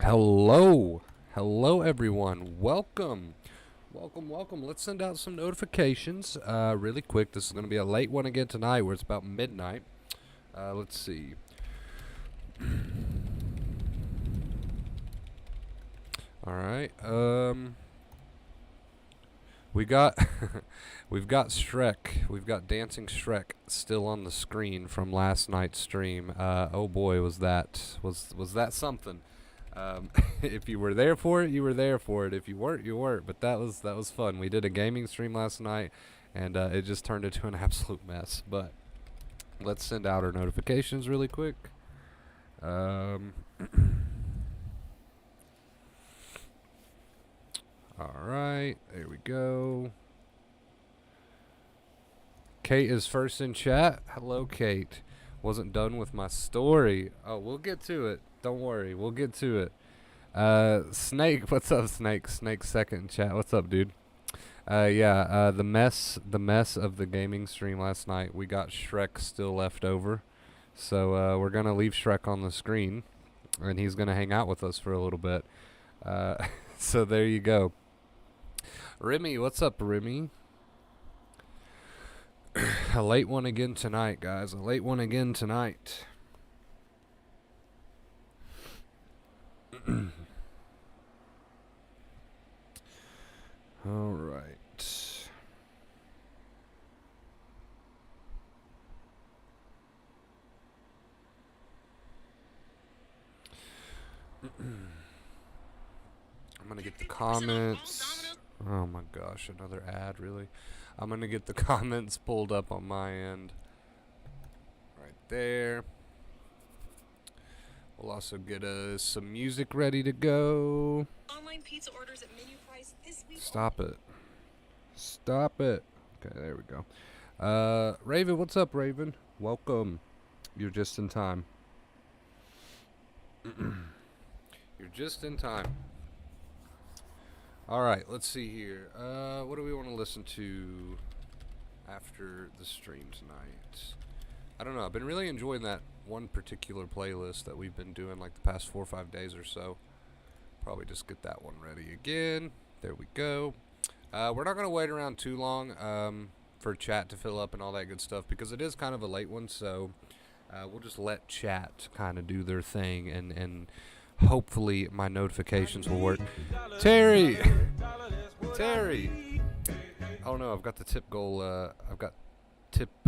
Hello. Hello, everyone. Welcome. Let's send out some notifications really quick. This is going to be a late one again tonight where it's about midnight. Let's see. All right. We got we've got Shrek. We've got Dancing Shrek still on the screen from last night's stream. Oh boy, was that something. If you were there for it, you were there for it. If you weren't, you weren't. But that was fun. We did a gaming stream last night, and it just turned into an absolute mess. But let's send out our notifications really quick. Alright, there we go. Kate is first in chat. Hello, Kate. Wasn't done with my story. Oh, we'll get to it. Don't worry, we'll get to it. Snake, what's up, Snake? Snake's second in chat. What's up, dude? The mess of the gaming stream last night. We got Shrek still left over. So, we're gonna leave Shrek on the screen. And he's gonna hang out with us for a little bit. So there you go. Remy, what's up, Remy? A late one again tonight, guys. A late one again tonight. All right. I'm gonna get the comments. Oh my gosh, another ad, really? I'm gonna get the comments pulled up on my end. Right there. We'll also get some music ready to go. Online pizza orders at menu price this week. Stop it. Stop it. Okay, there we go. Raven, what's up, Raven? Welcome. You're just in time. You're just in time. Alright, let's see here. What do we want to listen to after the stream tonight? I don't know. I've been really enjoying that one particular playlist that we've been doing like the past 4 or 5 days or so. Probably just get that one ready again. There we go. We're not going to wait around too long for chat to fill up and all that good stuff because it is kind of a late one, so we'll just let chat kind of do their thing and hopefully my notifications will work. Terry! Oh no, I've got the tip goal, I've got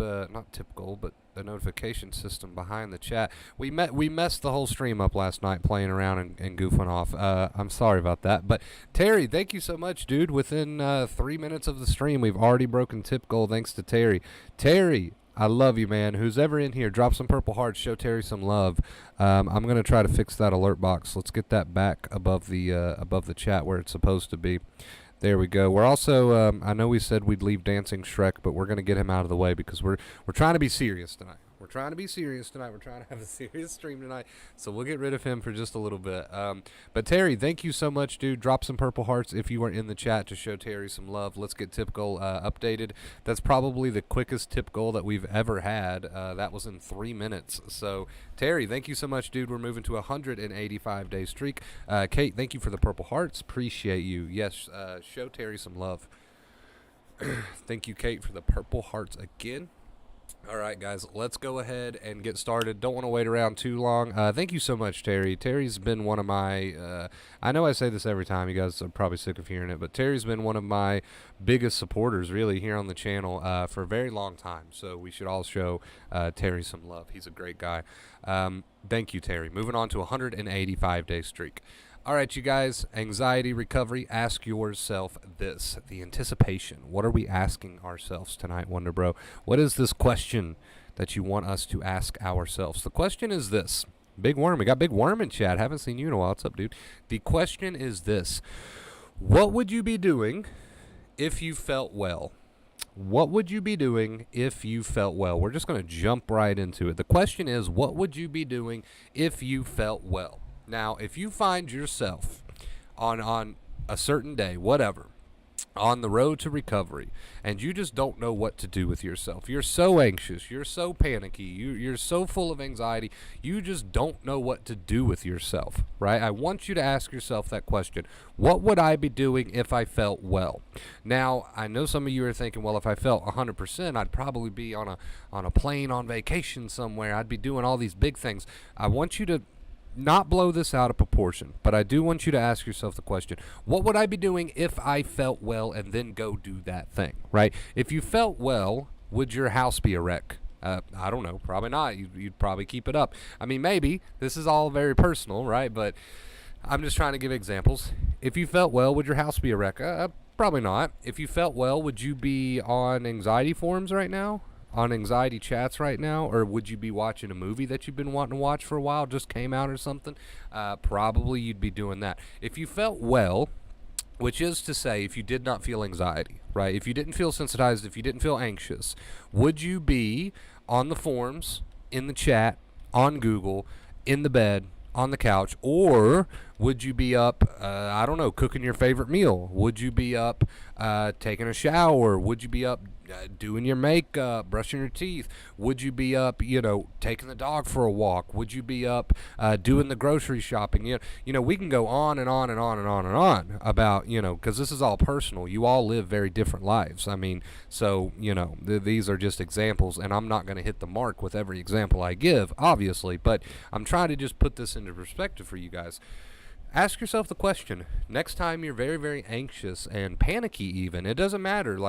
not tip goal, but the notification system behind the chat. We messed the whole stream up last night playing around and goofing off. I'm sorry about that. But Terry, thank you so much, dude. Within 3 minutes of the stream, we've already broken tip goal thanks to Terry. Terry, I love you, man. Who's ever in here, drop some purple hearts. Show Terry some love. I'm going to try to fix that alert box. Let's get that back above the chat where it's supposed to be. There we go. We're also, I know we said we'd leave Dancing Shrek, but we're going to get him out of the way because we're trying to be serious tonight. We're trying to have a serious stream tonight, so we'll get rid of him for just a little bit. But Terry, thank you so much, dude. Drop some purple hearts if you are in the chat to show Terry some love. Let's get tip goal updated. That's probably the quickest tip goal that we've ever had. That was in 3 minutes. So, Terry, thank you so much, dude. We're moving to a 185-day streak. Kate, thank you for the purple hearts. Appreciate you. Yes, show Terry some love. Thank you, Kate, for the purple hearts again. All right, guys, let's go ahead and get started. Don't want to wait around too long. Thank you so much, Terry. Terry's been one of my, I know I say this every time. You guys are probably sick of hearing it, but Terry's been one of my biggest supporters, really, here on the channel for a very long time. So we should all show Terry some love. He's a great guy. Thank you, Terry. Moving on to a 185-day streak. All right, you guys, anxiety recovery, ask yourself this, the anticipation. What are we asking ourselves tonight, Wonder Bro? What is this question that you want us to ask ourselves? The question is this. Big Worm, we got Big Worm in chat. Haven't seen you in a while. What's up, dude? The question is this. What would you be doing if you felt well? What would you be doing if you felt well? We're just going to jump right into it. The question is, what would you be doing if you felt well? Now, if you find yourself on a certain day, whatever, on the road to recovery and you just don't know what to do with yourself. You're so anxious, you're so panicky, you're so full of anxiety, you just don't know what to do with yourself, right? I want you to ask yourself that question. What would I be doing if I felt well? Now, I know some of you are thinking, well, if I felt 100%, I'd probably be on a plane on vacation somewhere. I'd be doing all these big things. I want you to not blow this out of proportion, but I do want you to ask yourself the question, what would I be doing if I felt well, and then go do that thing, right? If you felt well, would your house be a wreck? I don't know, probably not. You'd probably keep it up. I mean, maybe. This is all very personal, right? But I'm just trying to give examples. If you felt well, would your house be a wreck? Probably not. If you felt well, would you be on anxiety forums right now? On anxiety chats right now? Or would you be watching a movie that you've been wanting to watch for a while, just came out or something? Probably you'd be doing that. If you felt well, which is to say if you did not feel anxiety, right? If you didn't feel sensitized, if you didn't feel anxious, would you be on the forums, in the chat, on Google, in the bed, on the couch, or would you be up, I don't know, cooking your favorite meal? Would you be up taking a shower? Would you be up doing your makeup, brushing your teeth? Would you be up, taking the dog for a walk? Would you be up doing the grocery shopping? We can go on and on and on and on and on about, because this is all personal. You all live very different lives. I mean, so, these are just examples, and I'm not going to hit the mark with every example I give, obviously, but I'm trying to just put this into perspective for you guys. Ask yourself the question, next time you're very, very anxious and panicky even, it doesn't matter.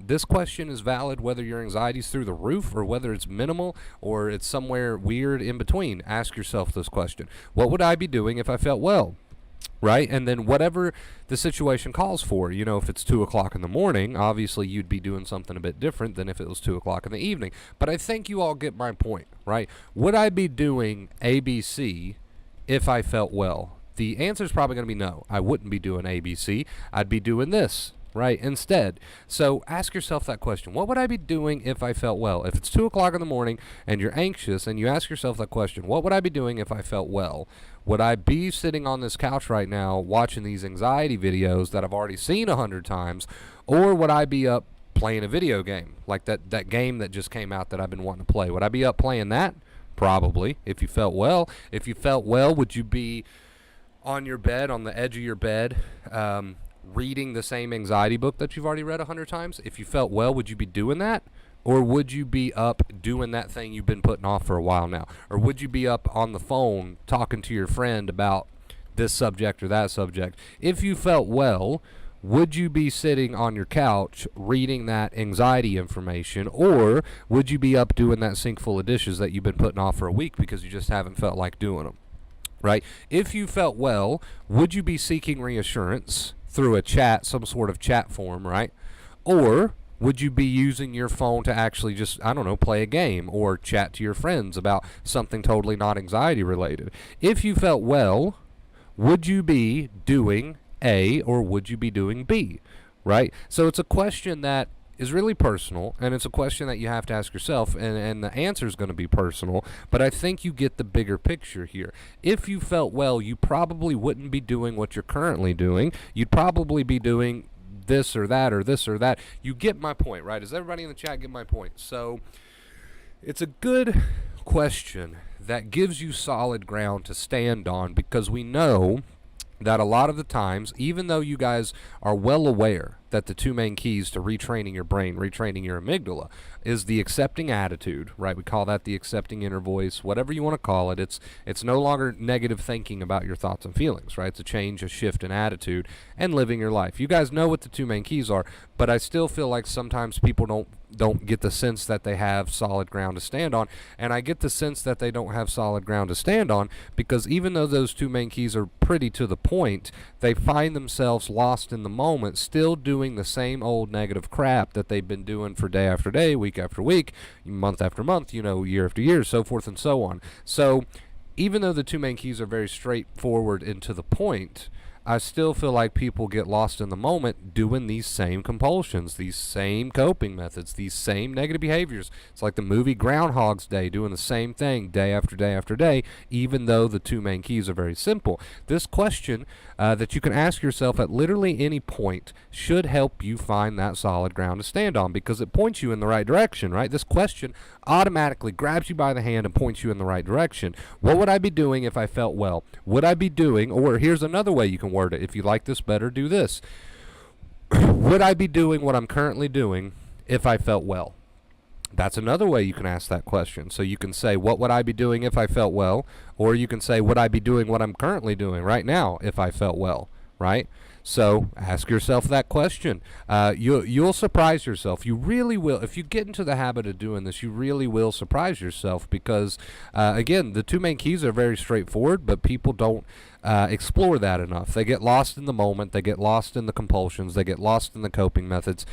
This question is valid whether your anxiety's through the roof or whether it's minimal or it's somewhere weird in between. Ask yourself this question. What would I be doing if I felt well? Right? And then whatever the situation calls for, if it's 2 o'clock in the morning, obviously you'd be doing something a bit different than if it was 2 o'clock in the evening. But I think you all get my point, right? Would I be doing ABC if I felt well? The answer is probably going to be no. I wouldn't be doing ABC. I'd be doing this, right, instead. So ask yourself that question. What would I be doing if I felt well? If it's 2 o'clock in the morning and you're anxious and you ask yourself that question, what would I be doing if I felt well? Would I be sitting on this couch right now watching these anxiety videos that I've already seen 100 times? Or would I be up playing a video game, like that game that just came out that I've been wanting to play? Would I be up playing that? Probably, if you felt well. If you felt well, would you be on your bed, on the edge of your bed, reading the same anxiety book that you've already read 100 times? If you felt well, would you be doing that? Or would you be up doing that thing you've been putting off for a while now? Or would you be up on the phone talking to your friend about this subject or that subject? If you felt well, would you be sitting on your couch reading that anxiety information? Or would you be up doing that sink full of dishes that you've been putting off for a week because you just haven't felt like doing them? Right? If you felt well, would you be seeking reassurance through a chat, some sort of chat form, right? Or would you be using your phone to actually just, play a game or chat to your friends about something totally not anxiety related? If you felt well, would you be doing A or would you be doing B, right? So it's a question that is really personal, and it's a question that you have to ask yourself, and the answer is going to be personal, but I think you get the bigger picture here. If you felt well, you probably wouldn't be doing what you're currently doing. You'd probably be doing this or that or this or that. You get my point, right? Does everybody in the chat get my point? So it's a good question that gives you solid ground to stand on, because we know that a lot of the times, even though you guys are well aware that the two main keys to retraining your brain, retraining your amygdala, is the accepting attitude, right? We call that the accepting inner voice, whatever you want to call it. It's no longer negative thinking about your thoughts and feelings, right? It's a change, a shift in attitude, and living your life. You guys know what the two main keys are, but I still feel like sometimes people don't get the sense that they have solid ground to stand on, and I get the sense that they don't have solid ground to stand on because even though those two main keys are pretty to the point, they find themselves lost in the moment, still doing the same old negative crap that they've been doing for day after day, week after week, month after month, year after year, so forth and so on. So even though the two main keys are very straightforward and to the point, I still feel like people get lost in the moment doing these same compulsions, these same coping methods, these same negative behaviors. It's like the movie Groundhog's Day, doing the same thing day after day after day, even though the two main keys are very simple. This question that you can ask yourself at literally any point should help you find that solid ground to stand on, because it points you in the right direction, right? This question automatically grabs you by the hand and points you in the right direction. What would I be doing if I felt well? Would I be doing, or here's another way you can word it. If you like this better, do this. Would I be doing what I'm currently doing if I felt well? That's another way you can ask that question. So you can say, what would I be doing if I felt well? Or you can say, would I be doing what I'm currently doing right now if I felt well, right? So ask yourself that question. You'll surprise yourself. You really will. If you get into the habit of doing this, you really will surprise yourself, because, again, the two main keys are very straightforward, but people don't explore that enough. They get lost in the moment. They get lost in the compulsions. They get lost in the coping methods.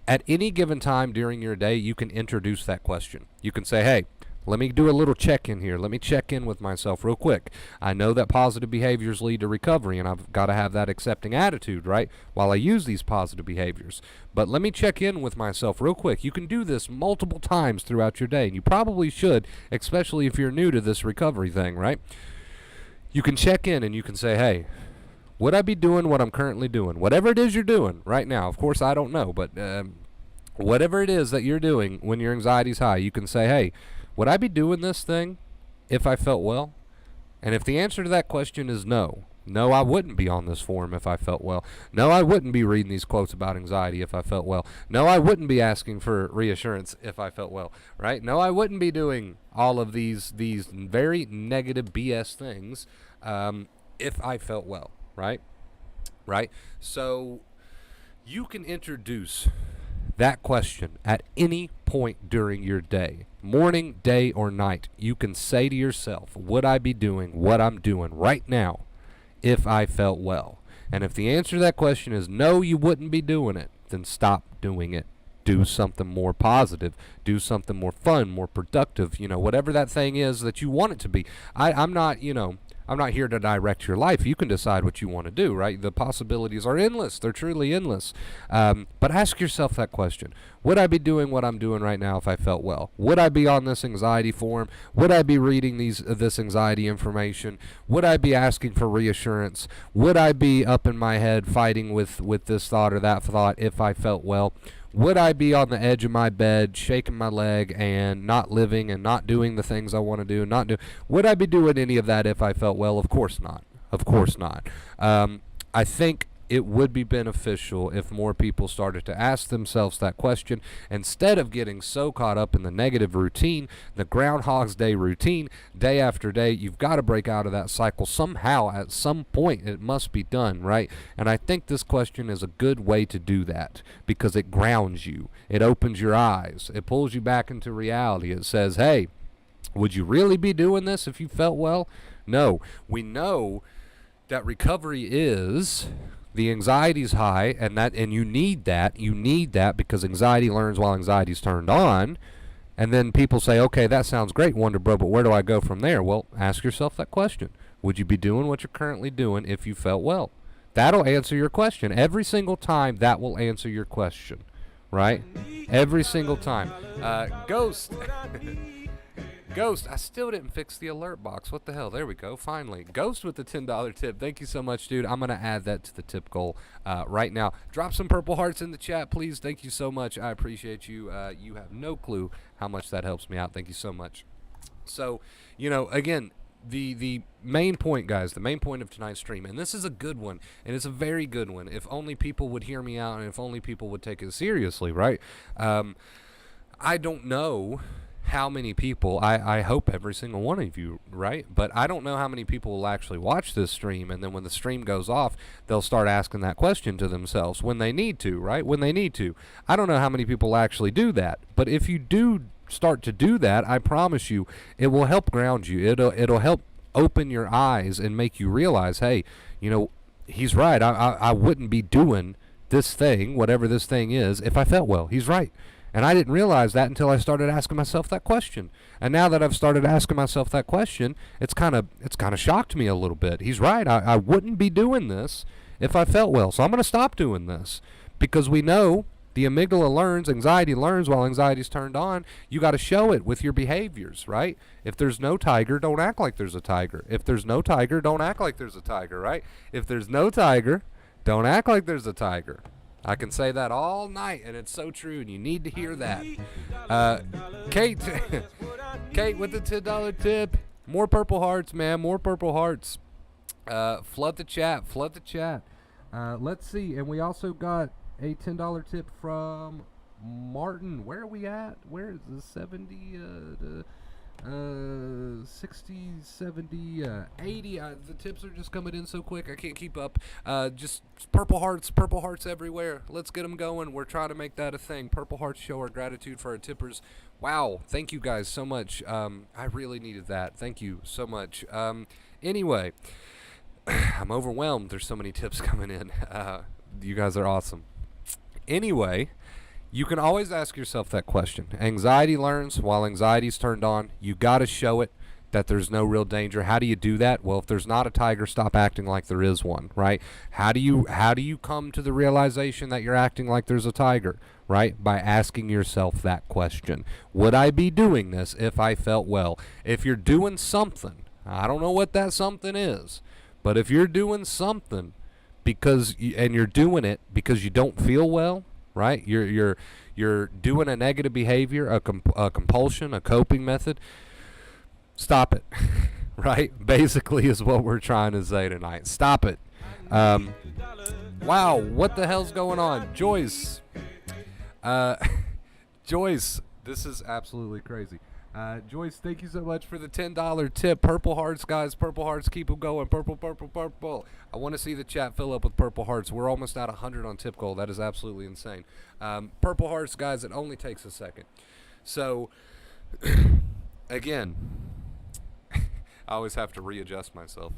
At any given time during your day, you can introduce that question. You can say, hey, let me do a little check-in here. Let me check in with myself real quick. I know that positive behaviors lead to recovery, and I've got to have that accepting attitude, right, while I use these positive behaviors. But let me check in with myself real quick. You can do this multiple times throughout your day, and you probably should, especially if you're new to this recovery thing, right? You can check in and you can say, hey, would I be doing what I'm currently doing? Whatever it is you're doing right now. Of course, I don't know, but whatever it is that you're doing when your anxiety's high, you can say, hey, would I be doing this thing if I felt well? And if the answer to that question is no, I wouldn't be on this forum if I felt well. No, I wouldn't be reading these quotes about anxiety if I felt well. No, I wouldn't be asking for reassurance if I felt well, right? No, I wouldn't be doing all of these very negative BS things if I felt well, right? Right? So you can introduce that question at any point during your day, morning, day, or night. You can say to yourself, would I be doing what I'm doing right now if I felt well? And if the answer to that question is no, you wouldn't be doing it, then stop doing it. Do something more positive. Do something more fun, more productive, whatever that thing is that you want it to be. I'm not here to direct your life. You can decide what you want to do, right? The possibilities are endless. They're truly endless. But ask yourself that question. Would I be doing what I'm doing right now if I felt well? Would I be on this anxiety forum? Would I be reading this anxiety information? Would I be asking for reassurance? Would I be up in my head fighting with this thought or that thought if I felt well? Would I be on the edge of my bed, shaking my leg and not living and not doing the things I want to do? Would I be doing any of that if I felt well? Of course not. Of course not. I think it would be beneficial if more people started to ask themselves that question instead of getting so caught up in the negative routine, the Groundhog's Day routine, day after day. You've got to break out of that cycle somehow. At some point, it must be done, right? And I think this question is a good way to do that because it grounds you. It opens your eyes. It pulls you back into reality. It says, hey, would you really be doing this if you felt well? No. We know that recovery is... the anxiety's high, and you need that. You need that because anxiety learns while anxiety's turned on. And then people say, okay, that sounds great, Wonder Bro, but where do I go from there? Well, ask yourself that question. Would you be doing what you're currently doing if you felt well? That'll answer your question. Every single time, that will answer your question, right? Every single time. Ghost. Ghost, I still didn't fix the alert box. What the hell? There we go. Finally. Ghost with the $10 tip. Thank you so much, dude. I'm going to add that to the tip goal right now. Drop some purple hearts in the chat, please. Thank you so much. I appreciate you. You have no clue how much that helps me out. Thank you so much. So, again, the main point, guys, the main point of tonight's stream, and this is a good one, and it's a very good one. If only people would hear me out and if only people would take it seriously, right? I don't know how many people, I hope every single one of you, right? But I don't know how many people will actually watch this stream, and then when the stream goes off, they'll start asking that question to themselves when they need to, right? When they need to. I don't know how many people actually do that, but if you do start to do that, I promise you, it will help ground you. It'll help open your eyes and make you realize, hey, he's right. I wouldn't be doing this thing, whatever this thing is, if I felt well. He's right. And I didn't realize that until I started asking myself that question. And now that I've started asking myself that question, it's kind of shocked me a little bit. He's right. I wouldn't be doing this if I felt well. So I'm going to stop doing this, because we know the amygdala learns, anxiety learns while anxiety's turned on. You got to show it with your behaviors, right? If there's no tiger, don't act like there's a tiger. If there's no tiger, don't act like there's a tiger, right? If there's no tiger, don't act like there's a tiger. I can say that all night, and it's so true, and you need to hear that. Kate, Kate with the $10 tip. More purple hearts, man. More purple hearts. Flood the chat. Flood the chat. Let's see. And we also got a $10 tip from Martin. Where are we at? Where is the 70? 60, 70, 80. The tips are just coming in so quick, I can't keep up. Just purple hearts everywhere. Let's get them going. We're trying to make that a thing. Purple hearts show our gratitude for our tippers. Wow, thank you guys so much. I really needed that. Thank you so much. Anyway, I'm overwhelmed. There's so many tips coming in. You guys are awesome. Anyway, you can always ask yourself that question. Anxiety learns while anxiety's turned on. You got to show it that there's no real danger. How do you do that? Well, if there's not a tiger, stop acting like there is one, right? How do you come to the realization that you're acting like there's a tiger, right? By asking yourself that question. Would I be doing this if I felt well? If you're doing something, I don't know what that something is, but if you're doing something and you're doing it because you don't feel well, right? You're doing a negative behavior, a compulsion, a coping method. Stop it, right? Basically is what we're trying to say tonight. Stop it. Wow, what the hell's going on? Joyce. Joyce, this is absolutely crazy. Joyce, thank you so much for the $10 tip. Purple hearts, guys. Purple hearts. Keep them going. Purple, purple, purple. I want to see the chat fill up with purple hearts. We're almost at 100 on tip goal. That is absolutely insane. Purple hearts, guys. It only takes a second. So, again, I always have to readjust myself.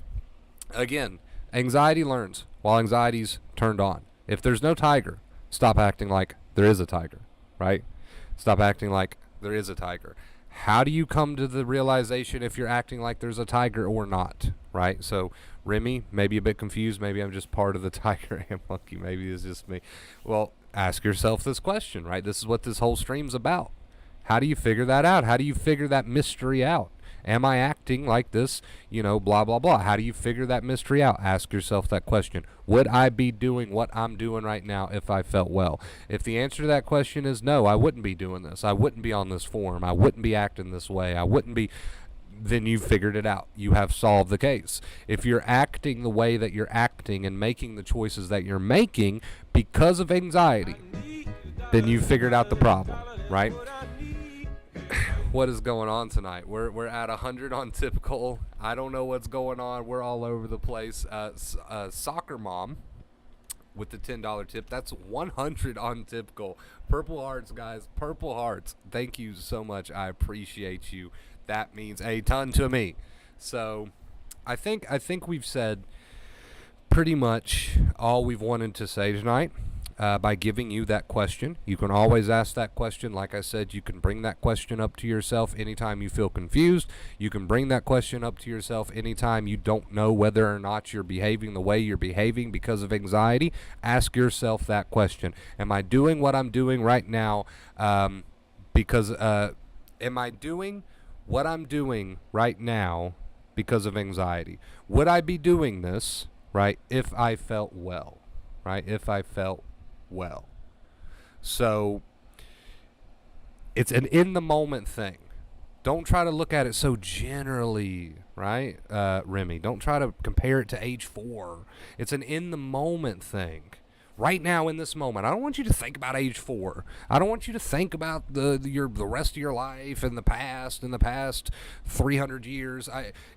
Again, anxiety learns while anxiety's turned on. If there's no tiger, stop acting like there is a tiger, right? Stop acting like there is a tiger. How do you come to the realization if you're acting like there's a tiger or not, right? So, Remy, maybe a bit confused. Maybe I'm just part of the tiger and monkey. Maybe it's just me. Well, ask yourself this question, right? This is what this whole stream's about. How do you figure that out? How do you figure that mystery out? Am I acting like this, blah, blah, blah? How do you figure that mystery out? Ask yourself that question. Would I be doing what I'm doing right now if I felt well? If the answer to that question is no, I wouldn't be doing this. I wouldn't be on this forum. I wouldn't be acting this way. I wouldn't be... Then you've figured it out. You have solved the case. If you're acting the way that you're acting and making the choices that you're making because of anxiety, then you've figured out the problem, right? What is going on tonight? We're at 100 on tip goal. I don't know what's going on. We're all over the place. Soccer mom with the $10 tip. That's 100 on tip goal. Purple hearts, guys. Purple hearts. Thank you so much. I appreciate you. That means a ton to me. So I think we've said pretty much all we've wanted to say tonight. By giving you that question. You can always ask that question. Like I said, you can bring that question up to yourself anytime you feel confused. You can bring that question up to yourself anytime you don't know whether or not you're behaving the way you're behaving because of anxiety. Ask yourself that question. Am I doing what I'm doing right now am I doing what I'm doing right now because of anxiety? Would I be doing this, right, if I felt well, right? If I felt well. So it's an in the moment thing. Don't try to look at it so generally, right? Remy, don't try to compare it to age 4. It's an in the moment thing. Right now in this moment. I don't want you to think about age 4. I don't want you to think about the rest of your life in the past 300 years.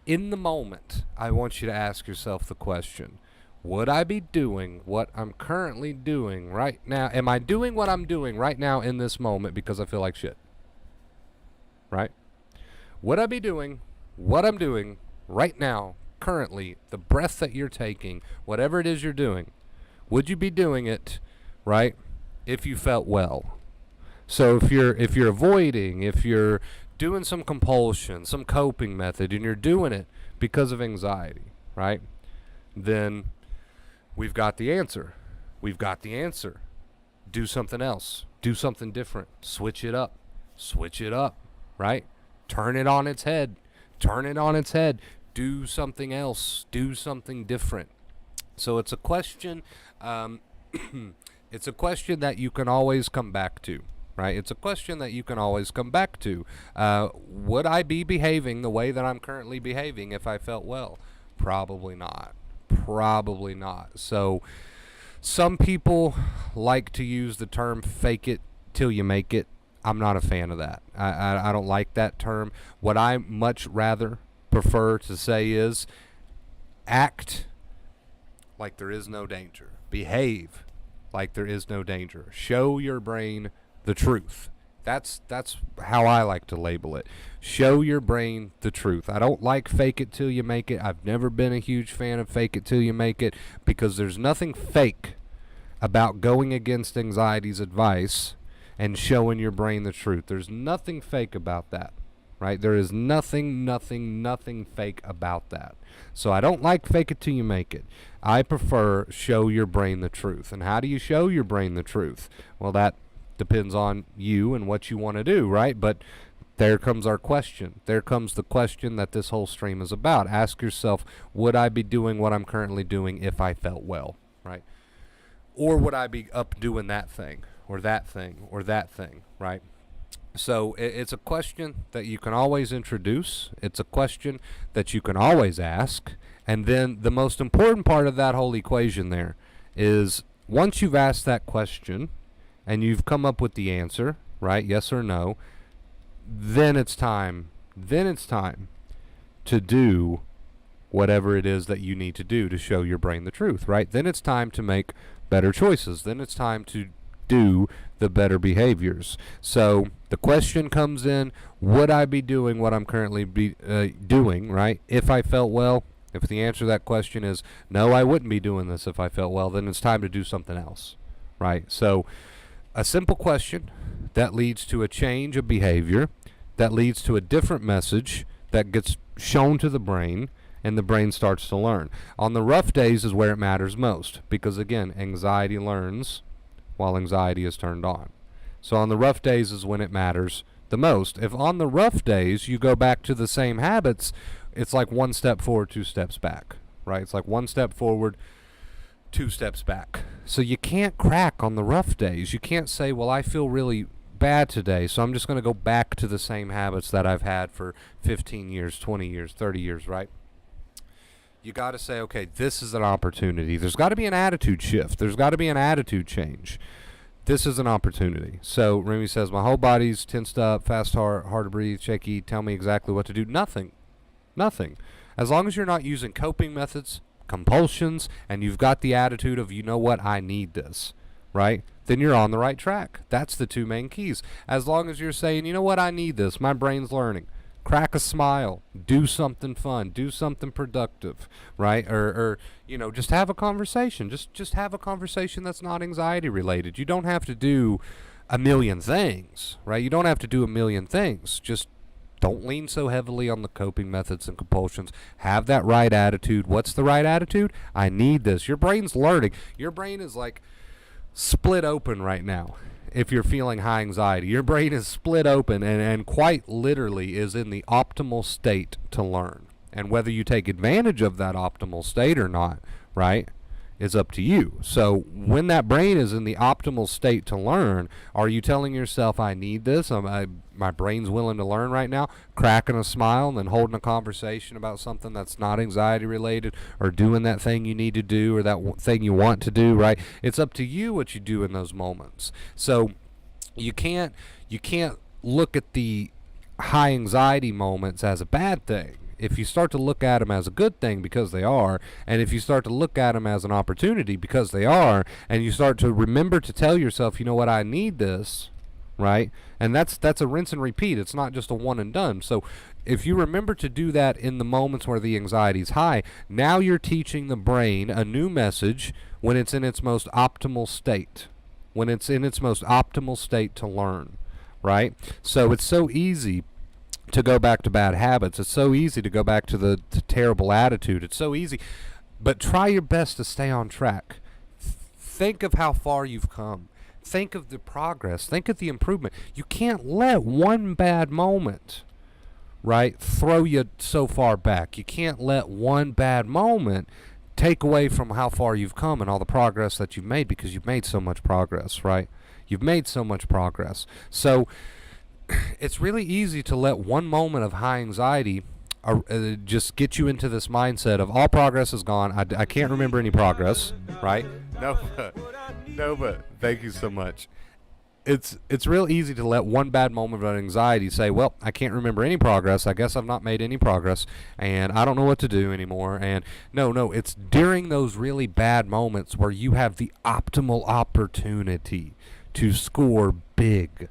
In the moment, I want you to ask yourself the question, would I be doing what I'm currently doing right now? Am I doing what I'm doing right now in this moment because I feel like shit? Right? Would I be doing what I'm doing right now, currently, the breath that you're taking, whatever it is you're doing, would you be doing it, right, if you felt well? So if you're avoiding, if you're doing some compulsion, some coping method, and you're doing it because of anxiety, right? Then we've got the answer. We've got the answer. Do something else. Do something different. Switch it up. Switch it up, right? Turn it on its head. Turn it on its head. Do something else. Do something different. So it's a question. It's a question that you can always come back to, right? It's a question that you can always come back to. Would I be behaving the way that I'm currently behaving if I felt well? Probably not. Probably not. So some people like to use the term fake it till you make it. I'm not a fan of that. I don't like that term. What I much rather prefer to say is act like there is no danger. Behave like there is no danger. Show your brain the truth. That's how I like to label it. Show your brain the truth. I don't like fake it till you make it. I've never been a huge fan of fake it till you make it, because there's nothing fake about going against anxiety's advice and showing your brain the truth. There's nothing fake about that, right? There is nothing fake about that. So I don't like fake it till you make it. I prefer show your brain the truth. And how do you show your brain the truth? Well, that depends on you and what you want to do, right? But there comes our question. There comes the question that this whole stream is about. Ask yourself, would I be doing what I'm currently doing if I felt well, right? Or would I be up doing that thing or that thing or that thing, right? So it's a question that you can always introduce. It's a question that you can always ask. And then the most important part of that whole equation there is once you've asked that question and you've come up with the answer, right, yes or no, then it's time to do whatever it is that you need to do to show your brain the truth, right? Then it's time to make better choices. Then it's time to do the better behaviors. So the question comes in, would I be doing what I'm currently doing, right? If I felt well, if the answer to that question is, no, I wouldn't be doing this if I felt well, then it's time to do something else, right? So a simple question that leads to a change of behavior, that leads to a different message that gets shown to the brain, and the brain starts to learn. On the rough days is where it matters most, because again, anxiety learns while anxiety is turned on. So on the rough days is when it matters the most. If on the rough days you go back to the same habits, it's like one step forward, two steps back, right? It's like one step forward, two steps back. So you can't crack on the rough days. You can't say, well, I feel really bad today, so I'm just going to go back to the same habits that I've had for 15 years, 20 years, 30 years, right? You got to say, okay, this is an opportunity. There's got to be an attitude shift. There's got to be an attitude change. This is an opportunity. So Remy says, my whole body's tensed up, fast heart, hard to breathe, shaky. Tell me exactly what to do. Nothing. As long as you're not using coping methods, compulsions, and you've got the attitude of, you know what, I need this, right? Then you're on the right track. That's the two main keys. As long as you're saying, you know what, I need this. My brain's learning. Crack a smile, do something fun, do something productive, right? Or you know, just have a conversation. Just have a conversation that's not anxiety related. You don't have to do a million things, right? You don't have to do a million things. Just don't lean so heavily on the coping methods and compulsions. Have that right attitude. What's the right attitude? I need this. Your brain's learning. Your brain is like split open right now. If you're feeling high anxiety, your brain is split open and quite literally is in the optimal state to learn. And whether you take advantage of that optimal state or not, right, is up to you. So when that brain is in the optimal state to learn, are you telling yourself, I need this, my brain's willing to learn right now, cracking a smile and then holding a conversation about something that's not anxiety related, or doing that thing you need to do, or that thing you want to do, right? It's up to you what you do in those moments. So you can't look at the high anxiety moments as a bad thing. If you start to look at them as a good thing, because they are, and if you start to look at them as an opportunity, because they are, and you start to remember to tell yourself, you know what, I need this, right? And that's a rinse and repeat. It's not just a one and done. So if you remember to do that in the moments where the anxiety is high, now you're teaching the brain a new message when it's in its most optimal state. when it's in its most optimal state to learn, right? So it's so easy to go back to bad habits. It's so easy to go back to the terrible attitude. It's so easy. But try your best to stay on track. Think of how far you've come. Think of the progress. Think of the improvement. You can't let one bad moment, right, throw you so far back. You can't let one bad moment take away from how far you've come and all the progress that you've made, because you've made so much progress, right? You've made so much progress. So it's really easy to let one moment of high anxiety just get you into this mindset of all progress is gone. I can't remember any progress, right? No, but thank you so much. It's real easy to let one bad moment of anxiety say, well, I can't remember any progress. I guess I've not made any progress, and I don't know what to do anymore. And no, it's during those really bad moments where you have the optimal opportunity to score big,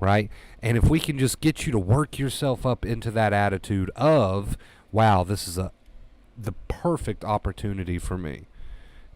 right? And if we can just get you to work yourself up into that attitude of, wow, this is the perfect opportunity for me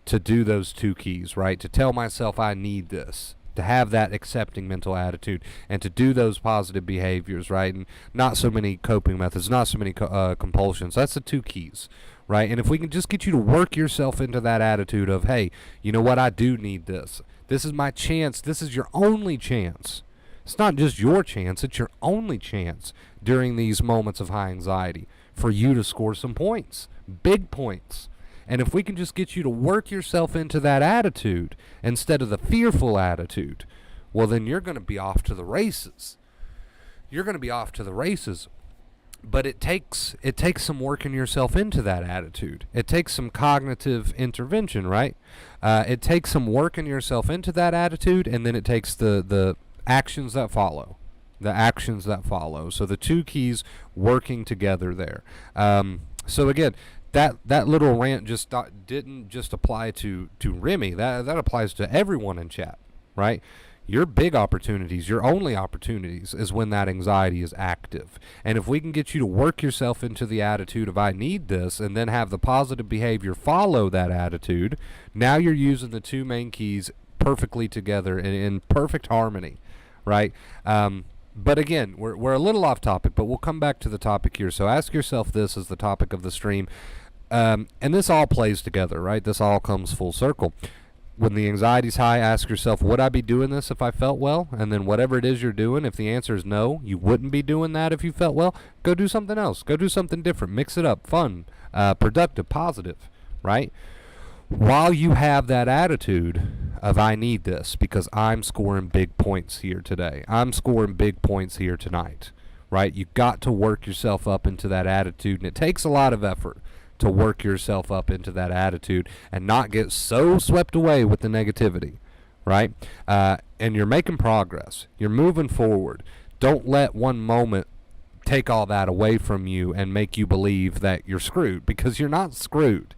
to do those two keys, right? To tell myself I need this, to have that accepting mental attitude, and to do those positive behaviors, right? And not so many coping methods, not so many compulsions. That's the two keys, right? And if we can just get you to work yourself into that attitude of, hey, you know what? I do need this. This is my chance. This is your only chance. It's not just your chance, it's your only chance during these moments of high anxiety for you to score some points, big points. And if we can just get you to work yourself into that attitude instead of the fearful attitude, well, then you're going to be off to the races. You're going to be off to the races. But it takes some working yourself into that attitude. It takes some cognitive intervention, right? It takes some working yourself into that attitude, and then it takes the actions that follow. So the two keys working together there. So again, that little rant didn't just apply to Remy. That applies to everyone in chat, right? Your big opportunities, your only opportunities, is when that anxiety is active. And if we can get you to work yourself into the attitude of I need this, and then have the positive behavior follow that attitude, now you're using the two main keys perfectly together in perfect harmony, right? But again, we're a little off topic, but we'll come back to the topic here. So ask yourself this as the topic of the stream. And this all plays together, right? This all comes full circle. When the anxiety's high, ask yourself, would I be doing this if I felt well? And then whatever it is you're doing, if the answer is no, you wouldn't be doing that if you felt well, go do something else. Go do something different. Mix it up. Fun, productive, positive, right? While you have that attitude of I need this because I'm scoring big points here today. I'm scoring big points here tonight, right? You got to work yourself up into that attitude, and it takes a lot of effort to work yourself up into that attitude and not get so swept away with the negativity, right? And you're making progress. You're moving forward. Don't let one moment take all that away from you and make you believe that you're screwed, because you're not screwed.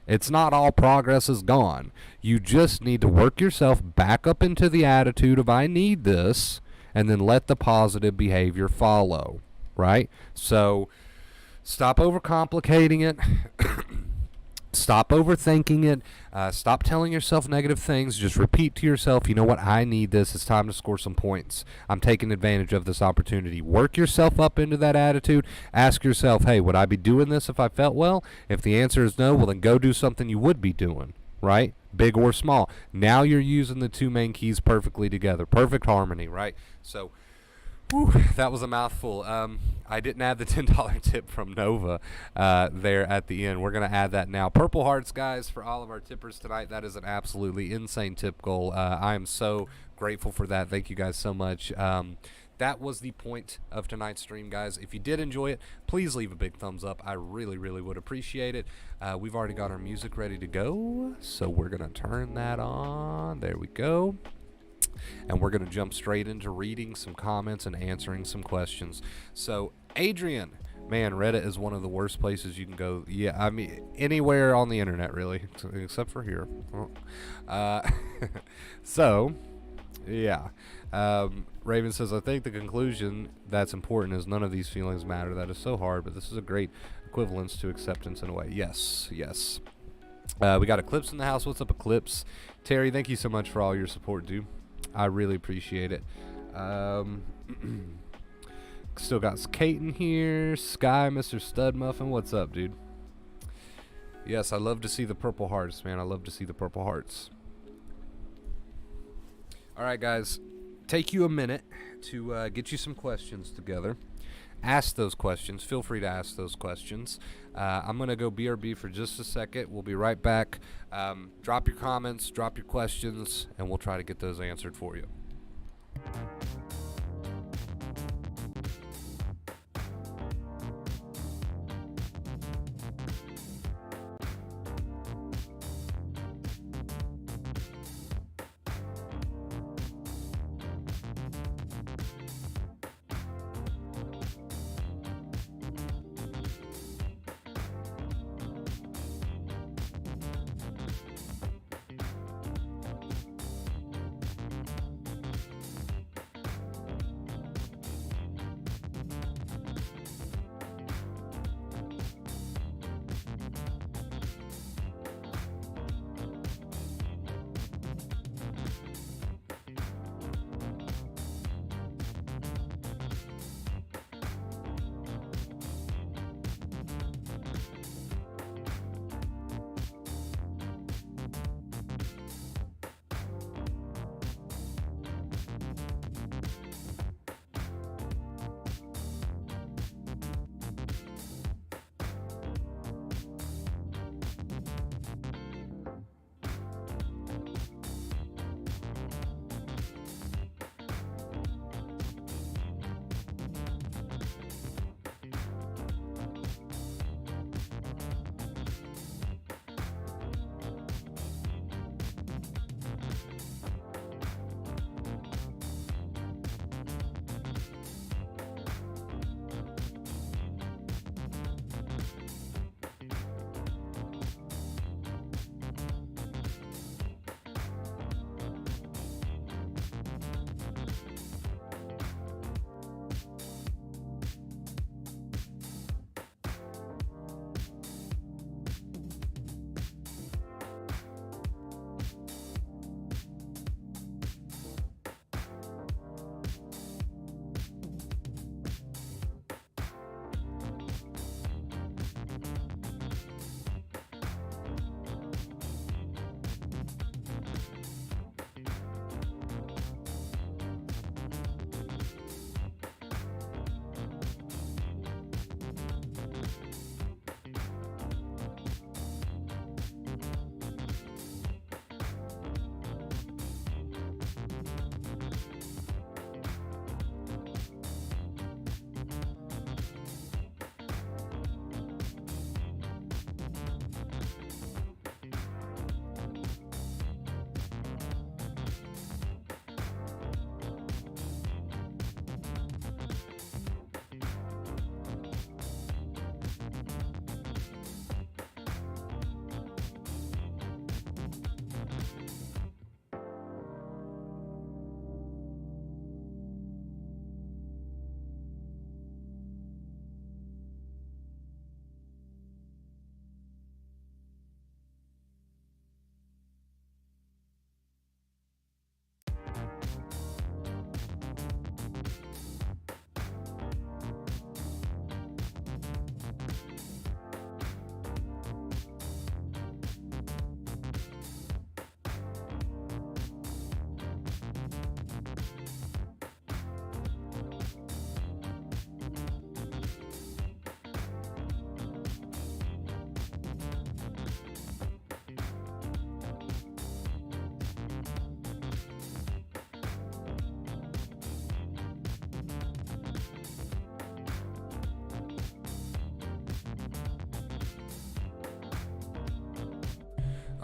It's not all progress is gone. You just need to work yourself back up into the attitude of I need this, and then let the positive behavior follow, right? So stop overcomplicating it. Stop overthinking it. Stop telling yourself negative things. Just repeat to yourself, you know what, I need this. It's time to score some points. I'm taking advantage of this opportunity. Work yourself up into that attitude. Ask yourself, hey, would I be doing this if I felt well? If the answer is no, well, then go do something you would be doing, right? Big or small. Now you're using the two main keys perfectly together. Perfect harmony, right? So, whew, that was a mouthful. I didn't add the $10 tip from Nova there at the end. We're going to add that now. Purple hearts, guys, for all of our tippers tonight. That is an absolutely insane tip goal. I am so grateful for that. Thank you guys so much. That was the point of tonight's stream, guys. If you did enjoy it, please leave a big thumbs up. I really, really would appreciate it. We've already got our music ready to go, so we're going to turn that on. There we go. And we're going to jump straight into reading some comments and answering some questions. So, Adrian, man, Reddit is one of the worst places you can go. Yeah, I mean, anywhere on the internet, really, except for here. So, yeah. Raven says, I think the conclusion that's important is none of these feelings matter. That is so hard, but this is a great equivalence to acceptance in a way. Yes, yes. We got Eclipse in the house. What's up, Eclipse? Terry, thank you so much for all your support, dude. I really appreciate it. Still got Kate in here. Sky, Mr. Stud Muffin. What's up, dude? Yes, I love to see the purple hearts, man. I love to see the purple hearts. All right, guys. Take you a minute to get you some questions together. Ask those questions. Feel free to ask those questions. I'm going to go BRB for just a second. We'll be right back. Drop your comments, drop your questions, and we'll try to get those answered for you.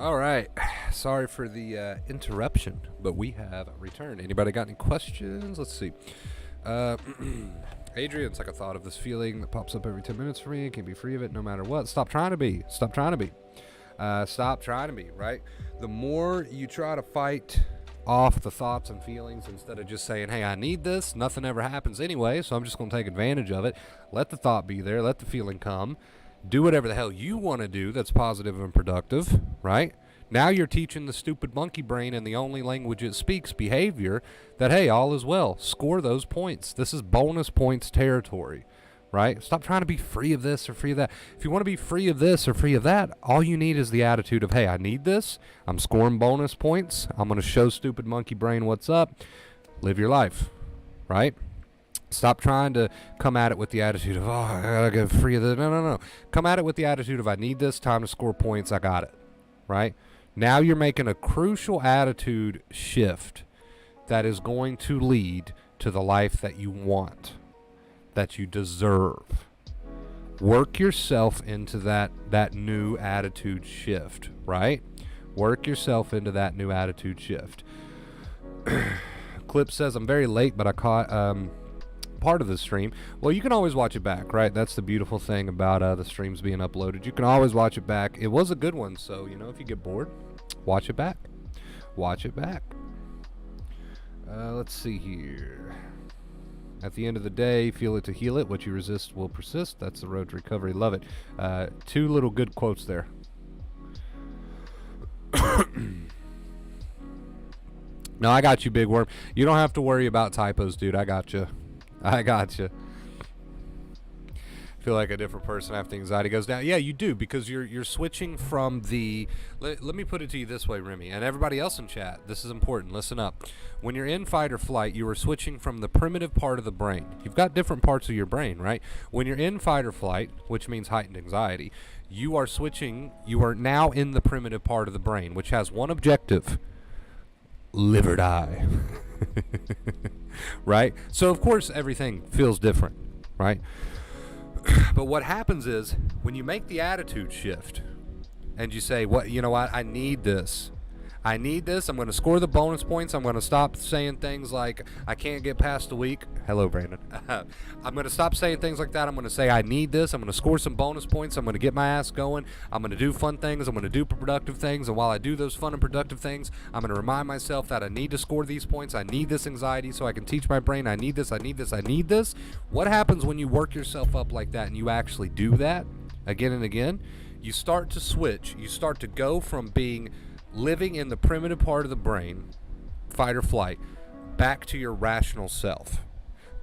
All right. Sorry for the interruption, but we have returned. Anybody got any questions? Let's see. Adrian's like, a thought of this feeling that pops up every 10 minutes for me. Can't be free of it no matter what. Stop trying to be. Stop trying to be. Stop trying to be, right? The more you try to fight off the thoughts and feelings instead of just saying, hey, I need this, nothing ever happens anyway, so I'm just going to take advantage of it. Let the thought be there. Let the feeling come. Do whatever the hell you want to do that's positive and productive, right? Now you're teaching the stupid monkey brain in the only language it speaks, behavior, that, hey, all is well. Score those points. This is bonus points territory, right? Stop trying to be free of this or free of that. If you want to be free of this or free of that, all you need is the attitude of, hey, I need this. I'm scoring bonus points. I'm going to show stupid monkey brain what's up. Live your life, right? Stop trying to come at it with the attitude of, oh, I gotta get free of this. No. Come at it with the attitude of, I need this, time to score points, I got it, right? Now you're making a crucial attitude shift that is going to lead to the life that you want, that you deserve. Work yourself into that new attitude shift, right? Work yourself into that new attitude shift. Clip says, I'm very late, but I caught part of the stream. Well, you can always watch it back, right? That's the beautiful thing about the streams being uploaded. You can always watch it back. It was a good one, so, if you get bored, watch it back. Watch it back. Let's see here. At the end of the day, feel it to heal it. What you resist will persist. That's the road to recovery. Love it. Two little good quotes there. No, I got you, Big Worm. You don't have to worry about typos, dude. I got you. I feel like a different person after anxiety goes down. Yeah, you do, because you're switching from the... Let me put it to you this way, Remy, and everybody else in chat. This is important. Listen up. When you're in fight or flight, you are switching from the primitive part of the brain. You've got different parts of your brain, right? When you're in fight or flight, which means heightened anxiety, you are now in the primitive part of the brain, which has one objective: live or die. Right? So, of course, everything feels different, right? But what happens is, when you make the attitude shift and you say, I need this. I'm going to score the bonus points. I'm going to stop saying things like, I can't get past a week. Hello, Brandon. I'm going to stop saying things like that. I'm going to say, I need this. I'm going to score some bonus points. I'm going to get my ass going. I'm going to do fun things. I'm going to do productive things. And while I do those fun and productive things, I'm going to remind myself that I need to score these points. I need this anxiety so I can teach my brain. I need this. What happens when you work yourself up like that and you actually do that again and again? You start to switch. You start to go from living in the primitive part of the brain, fight or flight, back to your rational self.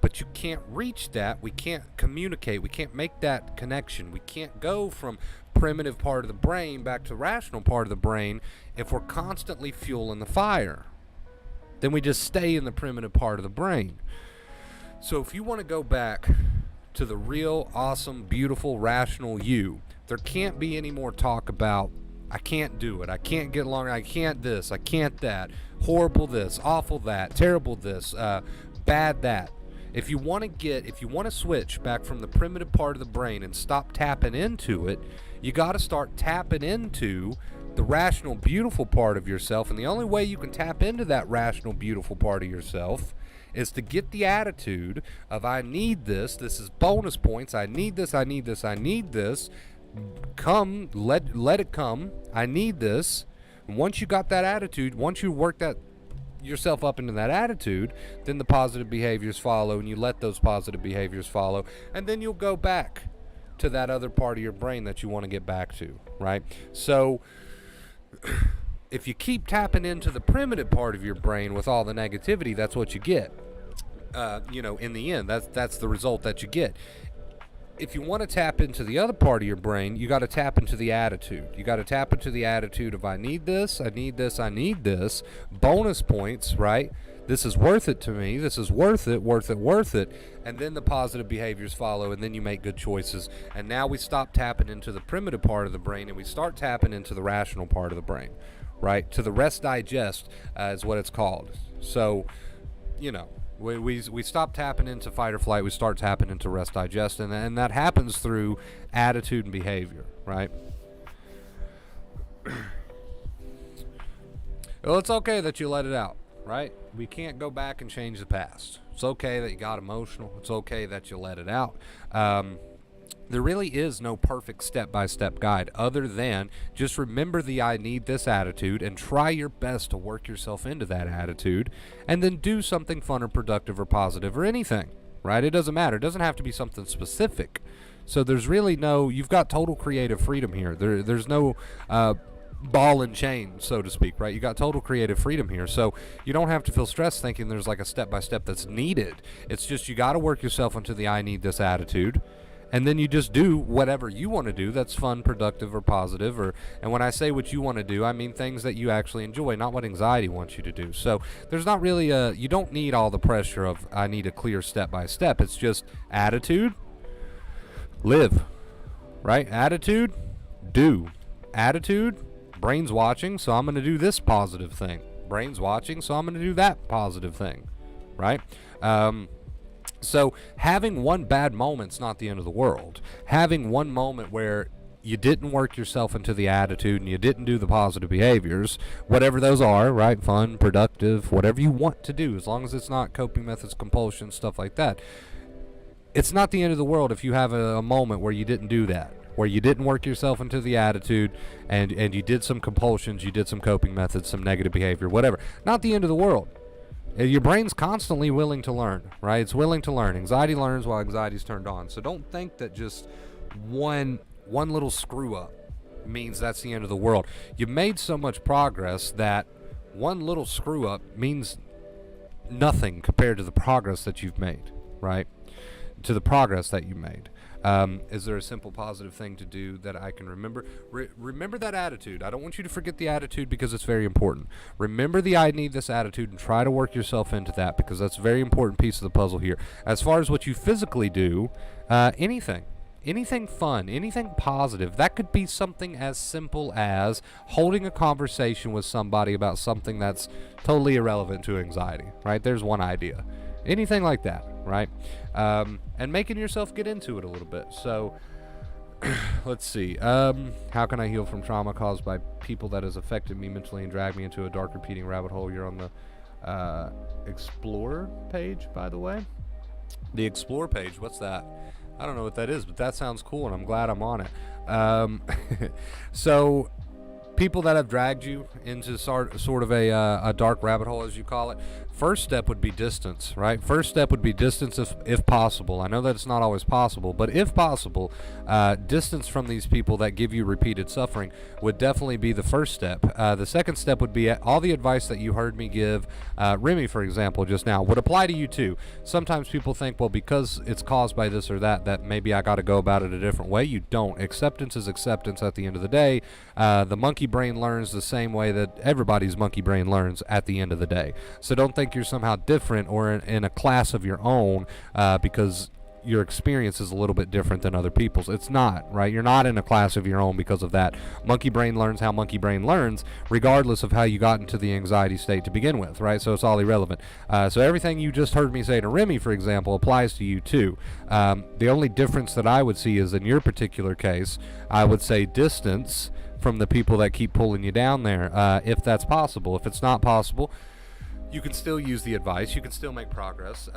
But you can't reach that. We can't communicate. We can't make that connection. We can't go from primitive part of the brain back to rational part of the brain if we're constantly fueling the fire. Then we just stay in the primitive part of the brain. So if you want to go back to the real, awesome, beautiful, rational you, there can't be any more talk about, I can't do it, I can't get along, I can't this, I can't that, horrible this, awful that, terrible this, bad that. If you want to switch back from the primitive part of the brain and stop tapping into it, you got to start tapping into the rational, beautiful part of yourself. And the only way you can tap into that rational, beautiful part of yourself is to get the attitude of, I need this is bonus points, I need this, come, let it come, I need this. And once you got that attitude, once you work that yourself up into that attitude, then the positive behaviors follow, and you let those positive behaviors follow, and then you'll go back to that other part of your brain that you want to get back to, right? So if you keep tapping into the primitive part of your brain with all the negativity, that's what you get. In the end, that's the result that you get. If you want to tap into the other part of your brain, you got to tap into the attitude. You got to tap into the attitude of, I need this, bonus points, right? This is worth it to me. This is worth it. And then the positive behaviors follow, and then you make good choices. And now we stop tapping into the primitive part of the brain, and we start tapping into the rational part of the brain, right? To the rest digest is what it's called. So, we stop tapping into fight or flight, we start tapping into rest digest, and that happens through attitude and behavior, right? Well, it's okay that you let it out, right? We can't go back and change the past. It's okay that you got emotional. It's okay that you let it out. There really is no perfect step-by-step guide other than just remember the I need this attitude and try your best to work yourself into that attitude, and then do something fun or productive or positive or anything, right? It doesn't matter. It doesn't have to be something specific. So there's really you've got total creative freedom here. There's no ball and chain, so to speak, right? You got total creative freedom here. So you don't have to feel stressed thinking there's like a step-by-step that's needed. It's just you got to work yourself into the I need this attitude. And then you just do whatever you want to do that's fun, productive, or positive. And when I say what you want to do, I mean things that you actually enjoy, not what anxiety wants you to do. So there's not really you don't need all the pressure of I need a clear step-by-step. It's just attitude, live, right? Attitude, do. Attitude, brain's watching, so I'm going to do this positive thing. Brain's watching, so I'm going to do that positive thing, right? So having one bad moment's not the end of the world. Having one moment where you didn't work yourself into the attitude and you didn't do the positive behaviors, whatever those are, right? Fun, productive, whatever you want to do, as long as it's not coping methods, compulsion, stuff like that. It's not the end of the world if you have a moment where you didn't do that, where you didn't work yourself into the attitude and you did some compulsions, you did some coping methods, some negative behavior, whatever. Not the end of the world. Your brain's constantly willing to learn, right? It's willing to learn. Anxiety learns while anxiety's turned on. So don't think that just one little screw up means that's the end of the world. You made so much progress that one little screw up means nothing compared to the progress that you've made, right? To the progress that you made. Is there a simple positive thing to do that I can remember? Remember that attitude. I don't want you to forget the attitude because it's very important. Remember the I need this attitude and try to work yourself into that because that's a very important piece of the puzzle here. As far as what you physically do, anything fun, anything positive. That could be something as simple as holding a conversation with somebody about something that's totally irrelevant to anxiety, right? There's one idea. Anything like that, right? And making yourself get into it a little bit. So, let's see. How can I heal from trauma caused by people that has affected me mentally and dragged me into a dark repeating rabbit hole? You're on the Explore page, by the way. The Explore page, what's that? I don't know what that is, but that sounds cool, and I'm glad I'm on it. So, people that have dragged you into sort of a dark rabbit hole, as you call it, first step would be distance, right? First step would be distance if possible. I know that it's not always possible, but if possible, distance from these people that give you repeated suffering would definitely be the first step. The second step would be all the advice that you heard me give Remy, for example, just now, would apply to you too. Sometimes people think, well, because it's caused by this or that maybe I got to go about it a different way. You don't. Acceptance is acceptance at the end of the day. The monkey brain learns the same way that everybody's monkey brain learns at the end of the day. So don't think you're somehow different or in a class of your own because your experience is a little bit different than other people's. It's not, right? You're not in a class of your own because of that. Monkey brain learns how monkey brain learns, regardless of how you got into the anxiety state to begin with, right? So it's all irrelevant. So everything you just heard me say to Remy, for example, applies to you too. The only difference that I would see is in your particular case, I would say distance from the people that keep pulling you down there, if that's possible. If it's not possible, you can still use the advice, you can still make progress,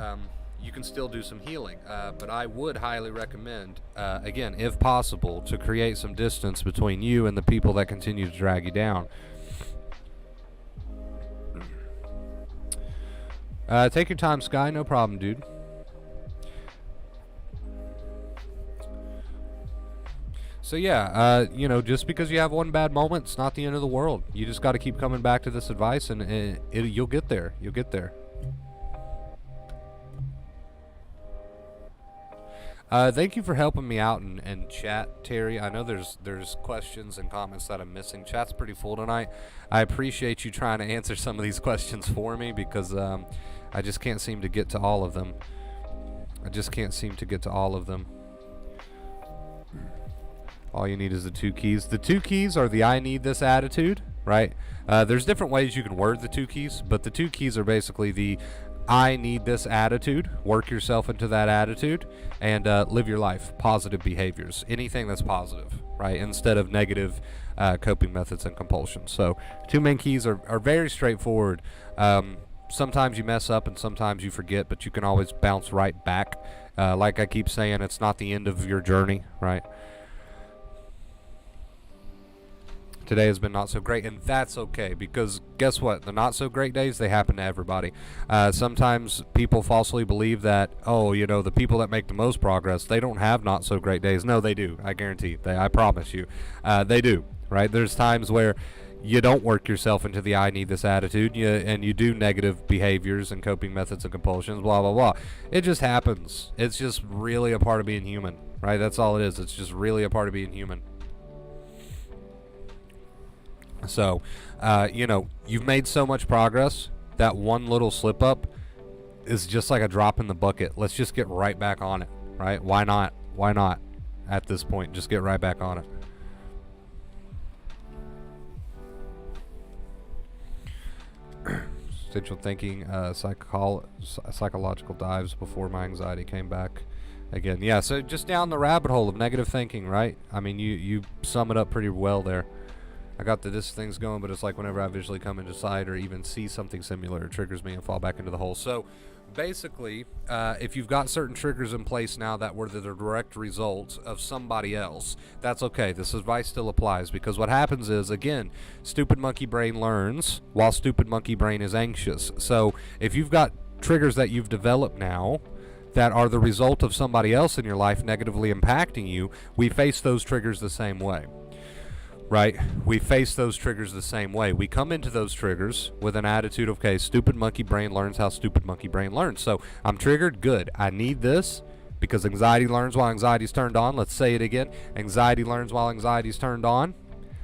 you can still do some healing, but I would highly recommend, again, if possible, to create some distance between you and the people that continue to drag you down. Take your time, Sky, no problem, dude. So yeah, just because you have one bad moment, it's not the end of the world. You just got to keep coming back to this advice, and you'll get there. You'll get there. Thank you for helping me out in chat, Terry. I know there's questions and comments that I'm missing. Chat's pretty full tonight. I appreciate you trying to answer some of these questions for me because I just can't seem to get to all of them. All you need is the two keys. The two keys are the I need this attitude, right? There's different ways you can word the two keys, but the two keys are basically the I need this attitude, work yourself into that attitude, and live your life, positive behaviors, anything that's positive, right? Instead of negative coping methods and compulsions. So two main keys are very straightforward. Sometimes you mess up and sometimes you forget, but you can always bounce right back. Like I keep saying, it's not the end of your journey, right? Today has been not so great, and that's okay, because guess what? The not so great days, they happen to everybody. Sometimes people falsely believe that, the people that make the most progress, they don't have not so great days. No, they do. I guarantee. I promise you. They do. right? There's times where you don't work yourself into the I need this attitude, and you do negative behaviors and coping methods and compulsions, blah, blah, blah. It just happens. It's just really a part of being human, right? That's all it is. It's just really a part of being human. So, you've made so much progress. That one little slip up is just like a drop in the bucket. Let's just get right back on it, right? Why not? Why not? At this point, just get right back on it. Essential thinking, psychological dives before my anxiety came back again. Yeah, so just down the rabbit hole of negative thinking, right? I mean, you sum it up pretty well there. I got this thing's going, but it's like whenever I visually come into sight or even see something similar, it triggers me and fall back into the hole. So basically, if you've got certain triggers in place now that were the direct result of somebody else, that's okay. This advice still applies, because what happens is, again, stupid monkey brain learns while stupid monkey brain is anxious. So if you've got triggers that you've developed now that are the result of somebody else in your life negatively impacting you, we face those triggers the same way. Right? We face those triggers the same way. We come into those triggers with an attitude of, okay, stupid monkey brain learns how stupid monkey brain learns. So I'm triggered, good. I need this because anxiety learns while anxiety's turned on. Let's say it again. Anxiety learns while anxiety's turned on.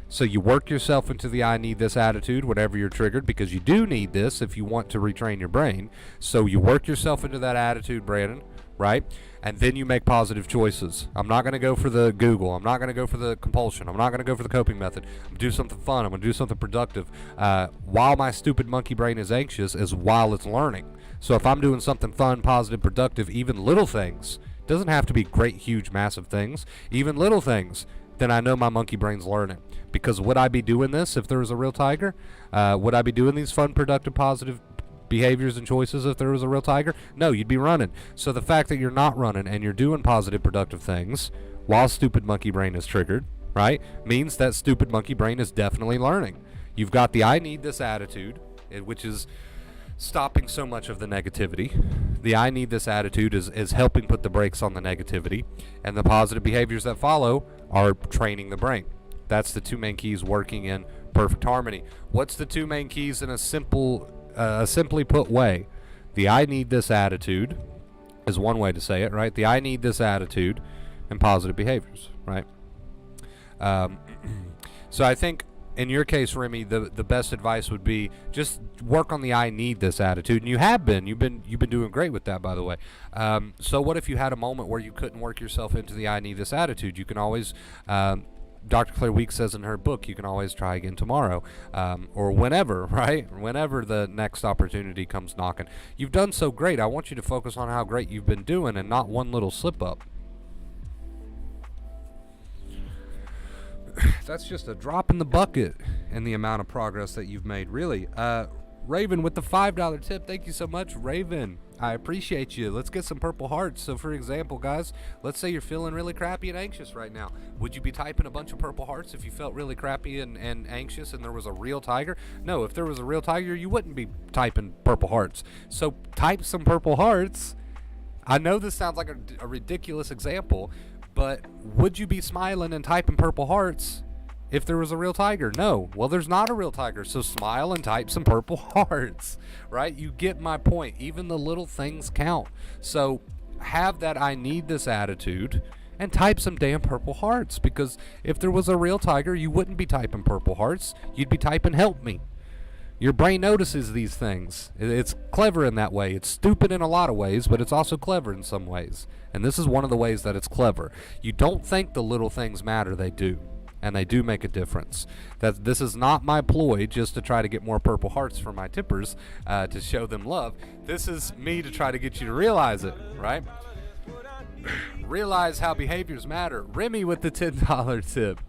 So you work yourself into the I need this attitude whenever you're triggered, because you do need this if you want to retrain your brain. So you work yourself into that attitude, Brandon, right? And then you make positive choices. I'm not going to go for the Google. I'm not going to go for the compulsion. I'm not going to go for the coping method. I'm going to do something fun. I'm going to do something productive. While my stupid monkey brain is anxious is while it's learning. So if I'm doing something fun, positive, productive, even little things, doesn't have to be great, huge, massive things, even little things, then I know my monkey brain's learning. Because would I be doing this if there was a real tiger? Would I be doing these fun, productive, positive behaviors and choices if there was a real tiger? No, you'd be running. So the fact that you're not running and you're doing positive, productive things while stupid monkey brain is triggered, right, means that stupid monkey brain is definitely learning. You've got the I need this attitude, which is stopping so much of the negativity. The I need this attitude is helping put the brakes on the negativity, and the positive behaviors that follow are training the brain. That's the two main keys working in perfect harmony. What's the two main keys in a simply put way? The I need this attitude is one way to say it, right? The I need this attitude and positive behaviors, right? So I think in your case, Remy, the best advice would be just work on the I need this attitude, and you have been. You've been doing great with that, by the way. So what if you had a moment where you couldn't work yourself into the I need this attitude? You can always Dr. Claire Weeks says in her book, you can always try again tomorrow, or whenever, right? Whenever the next opportunity comes knocking. You've done so great. I want you to focus on how great you've been doing and not one little slip up. That's just a drop in the bucket in the amount of progress that you've made, really. Raven with the $5 tip. Thank you so much, Raven. I appreciate you. Let's get some purple hearts. So, for example, guys, let's say you're feeling really crappy and anxious right now. Would you be typing a bunch of purple hearts if you felt really crappy and anxious and there was a real tiger? No, if there was a real tiger, you wouldn't be typing purple hearts. So, type some purple hearts. I know this sounds like a ridiculous example, but would you be smiling and typing purple hearts if there was a real tiger? No. Well, there's not a real tiger, so smile and type some purple hearts, right? You get my point. Even the little things count. So have that I need this attitude and type some damn purple hearts, because if there was a real tiger, you wouldn't be typing purple hearts. You'd be typing help me. Your brain notices these things. It's clever in that way. It's stupid in a lot of ways, but it's also clever in some ways. And this is one of the ways that it's clever. You don't think the little things matter. They do. And they do make a difference. That this is not my ploy just to try to get more purple hearts for my tippers, to show them love. This is me to try to get you to realize it, right? Realize how behaviors matter. Remy with the $10 tip.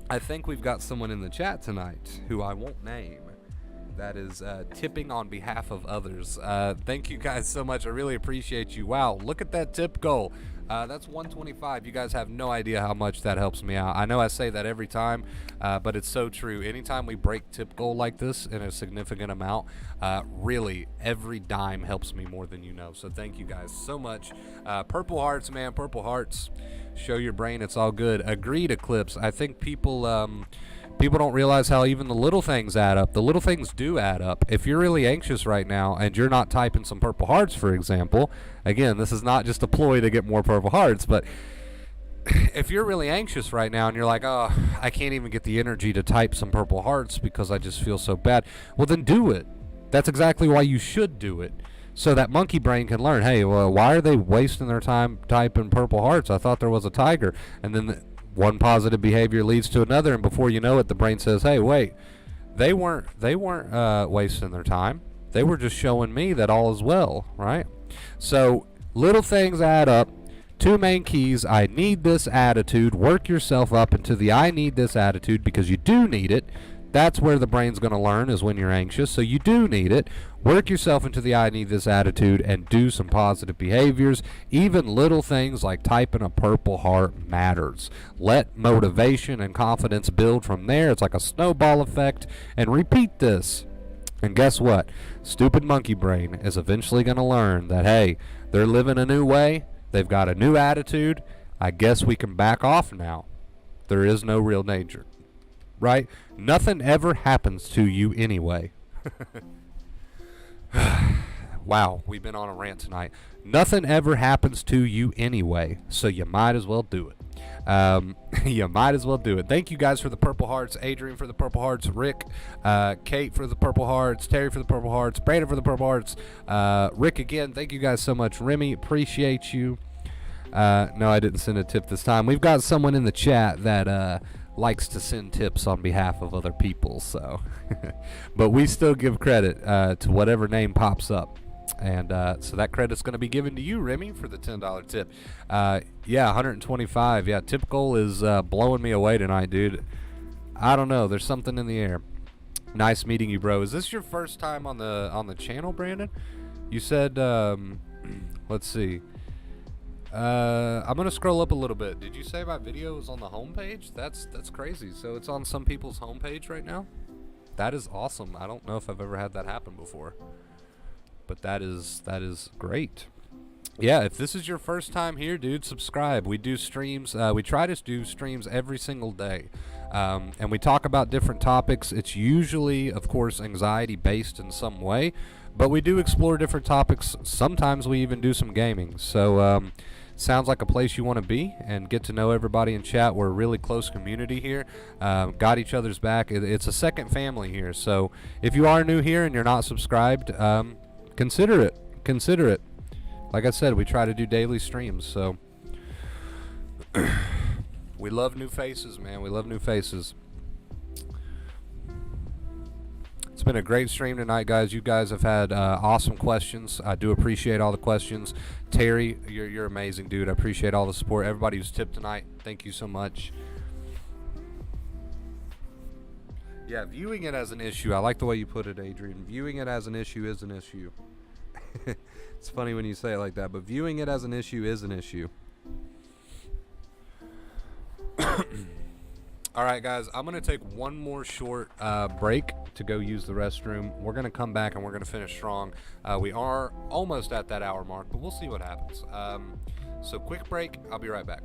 I think we've got someone in the chat tonight who I won't name that is tipping on behalf of others. Thank you guys so much. I really appreciate you. Wow, look at that tip goal. That's 125. You guys have no idea how much that helps me out. I know I say that every time, but it's so true. Anytime we break tip goal like this in a significant amount, really every dime helps me more than you know. So thank you guys so much. Purple hearts, man, purple hearts. Show your brain it's all good. Agreed, Eclipse. I think people People don't realize how even the little things add up. The little things do add up. If you're really anxious right now and you're not typing some purple hearts, for example, again, this is not just a ploy to get more purple hearts, but if you're really anxious right now and you're like, oh, I can't even get the energy to type some purple hearts because I just feel so bad, well, then do it. That's exactly why you should do it. So that monkey brain can learn, hey, well, why are they wasting their time typing purple hearts? I thought there was a tiger. And then one positive behavior leads to another, and before you know it, the brain says, hey, wait, they weren't wasting their time. They were just showing me that all is well, right? So little things add up. Two main keys: I need this attitude. Work yourself up into the I need this attitude, because you do need it. That's where the brain's going to learn, is when you're anxious. So you do need it. Work yourself into the I need this attitude and do some positive behaviors. Even little things like typing a purple heart matters. Let motivation and confidence build from there. It's like a snowball effect. And repeat this. And guess what? Stupid monkey brain is eventually going to learn that, hey, they're living a new way. They've got a new attitude. I guess we can back off now. There is no real danger. Right? Nothing ever happens to you anyway. Wow, we've been on a rant tonight. Nothing ever happens to you anyway, so you might as well do it. You might as well do it. Thank you guys for the purple hearts. Adrian for the purple hearts. Rick, Kate for the purple hearts. Terry for the purple hearts. Brandon for the purple hearts. Rick again, thank you guys so much. Remy, appreciate you. No, I didn't send a tip this time. We've got someone in the chat that likes to send tips on behalf of other people, so but we still give credit to whatever name pops up, and so that credit's going to be given to you, Remy, for the $10 tip. Yeah, 125. Yeah, tip goal is blowing me away tonight, dude. I don't know, there's something in the air. Nice meeting you, bro. Is this your first time on the channel, Brandon? You said let's see. I'm gonna scroll up a little bit. Did you say my video is on the homepage? That's crazy. So it's on some people's homepage right now? That is awesome. I don't know if I've ever had that happen before, but that is great. Yeah, if this is your first time here, dude, subscribe. We do streams. We try to do streams every single day, and we talk about different topics. It's usually, of course, anxiety based in some way, but we do explore different topics. Sometimes we even do some gaming. So sounds like a place you want to be and get to know everybody in chat. We're a really close community here. Got each other's back. It's a second family here. So if you are new here and you're not subscribed, consider it. Consider it. Like I said, we try to do daily streams. So we love new faces, man. We love new faces. It's been a great stream tonight, guys. You guys have had awesome questions. I do appreciate all the questions. Terry, you're amazing, dude. I appreciate all the support. Everybody who's tipped tonight, thank you so much. Yeah, viewing it as an issue. I like the way you put it, Adrian. Viewing it as an issue is an issue. It's funny when you say it like that, but viewing it as an issue is an issue. All right, guys, I'm going to take one more short break to go use the restroom. We're going to come back and we're going to finish strong. We are almost at that hour mark, but we'll see what happens. So quick break. I'll be right back.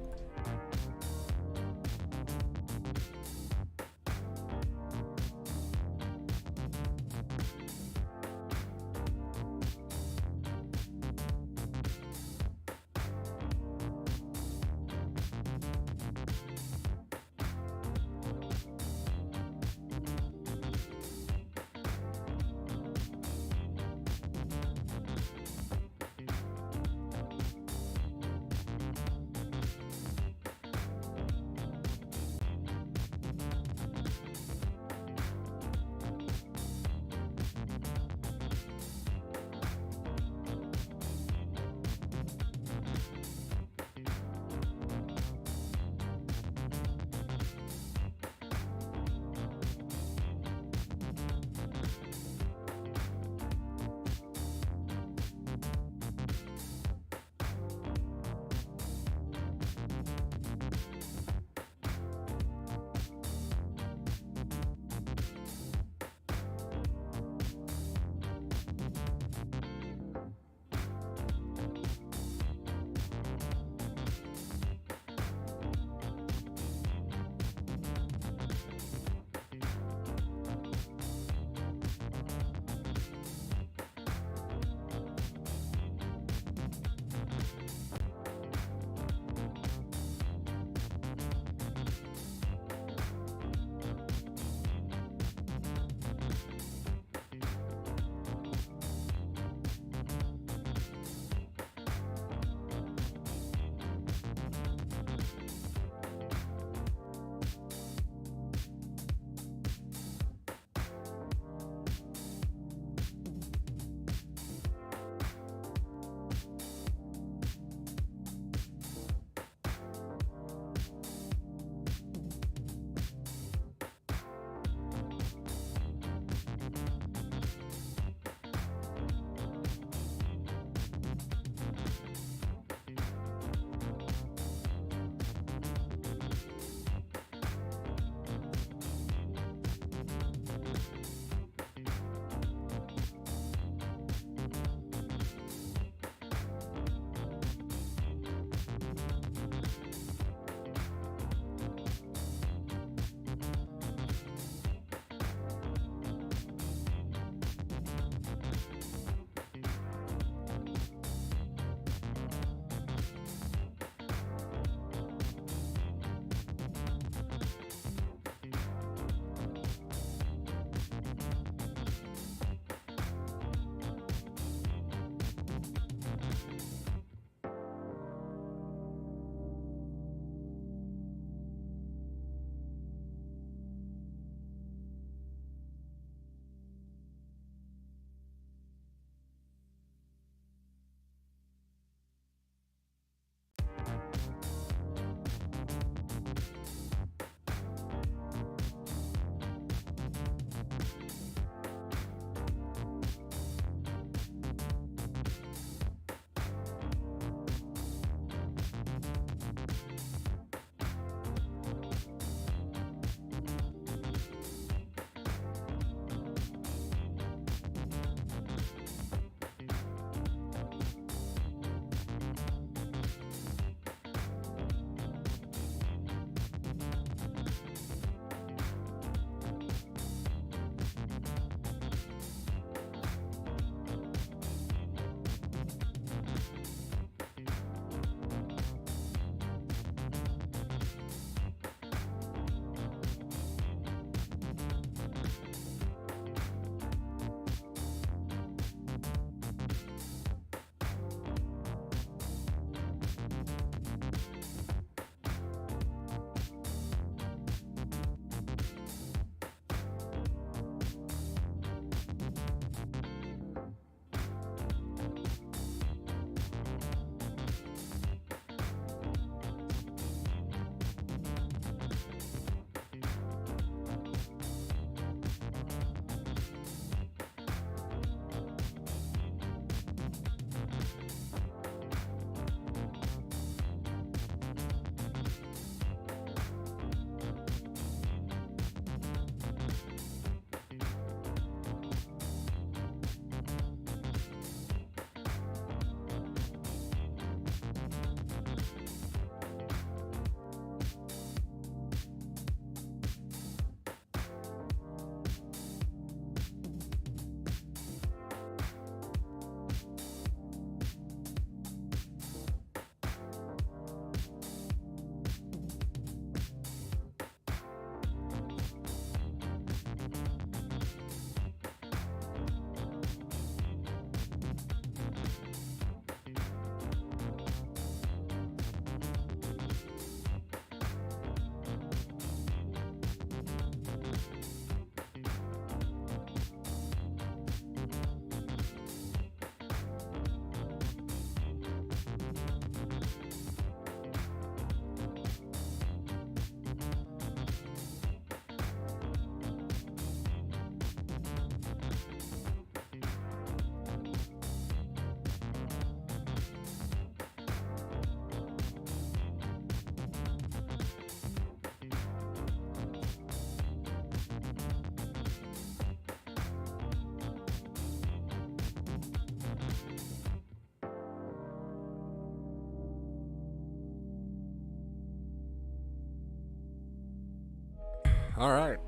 All right.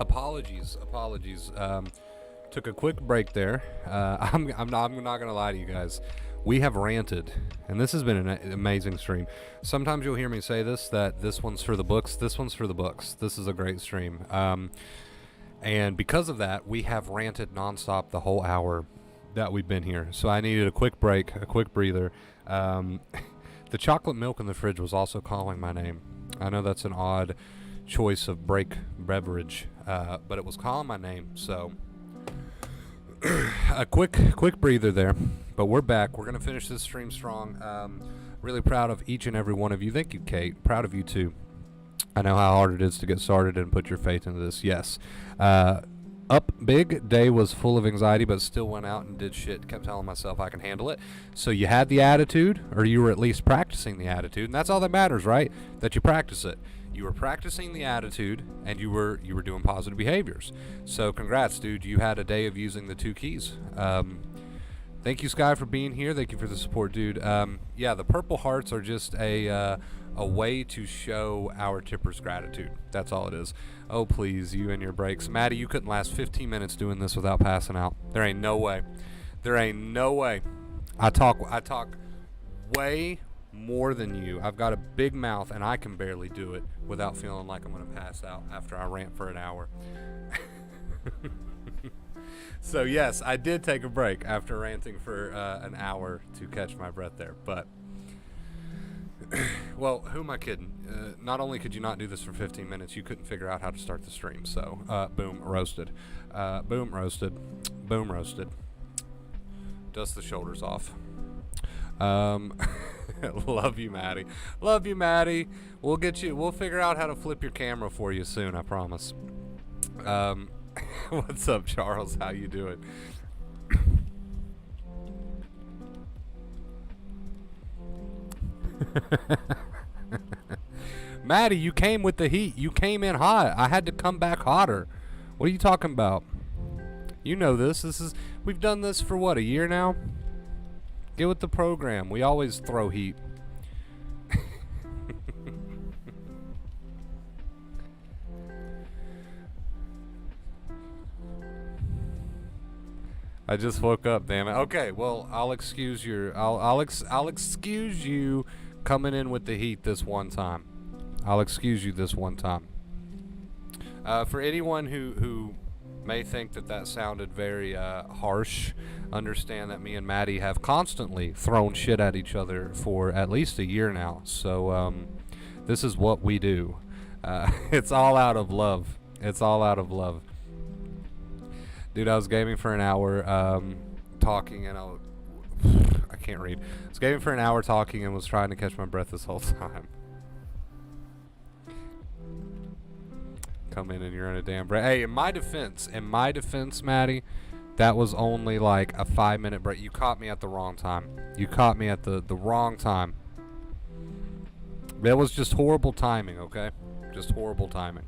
Apologies. Took a quick break there. I'm not gonna lie to you guys. We have ranted, and this has been an amazing stream. Sometimes you'll hear me say this, that this one's for the books. This one's for the books. This is a great stream. And because of that, we have ranted nonstop the whole hour that we've been here. So I needed a quick break, a quick breather. The chocolate milk in the fridge was also calling my name. I know that's an odd choice of break beverage, but it was calling my name. So a quick breather there. But we're back. We're going to finish this stream strong. Really proud of each and every one of you. Thank you, Kate. Proud of you, too. I know how hard it is to get started and put your faith into this. Yes. Up big. Day was full of anxiety, but still went out and did shit. Kept telling myself I can handle it. So you had the attitude, or you were at least practicing the attitude. And that's all that matters, right? That you practice it. You were practicing the attitude, and you were doing positive behaviors. So congrats, dude. You had a day of using the 2 keys. Thank you, Sky, for being here. Thank you for the support, dude. Yeah, the purple hearts are just a way to show our tippers gratitude. That's all it is. Oh, please, you and your breaks. Maddie, you couldn't last 15 minutes doing this without passing out. There ain't no way. There ain't no way. I talk way more than you. I've got a big mouth, and I can barely do it without feeling like I'm going to pass out after I rant for an hour. So yes, I did take a break after ranting for an hour to catch my breath there. But, well, who am I kidding? Not only could you not do this for 15 minutes, you couldn't figure out how to start the stream. So, boom, roasted. Boom, roasted. Boom, roasted. Dust the shoulders off. Love you, Maddie. Love you, Maddie. We'll get you. We'll figure out how to flip your camera for you soon. I promise. What's up, Charles? How you doing? Maddie, you came with the heat. You came in hot. I had to come back hotter. What are you talking about? You know this. We've done this for what, a year now? Get with the program. We always throw heat. I just woke up, damn it. Okay, well, I'll excuse you coming in with the heat this one time. I'll excuse you this one time. For anyone who may think that sounded very harsh, understand that me and Maddie have constantly thrown shit at each other for at least a year now. So this is what we do. It's all out of love. It's all out of love. Dude, I was gaming for an hour, talking, and I can't read. I was gaming for an hour talking and was trying to catch my breath this whole time. Come in and you're in a damn break. Hey, in my defense, Maddie, that was only like a 5-minute break. You caught me at the wrong time. You caught me at the wrong time. That was just horrible timing, okay? Just horrible timing.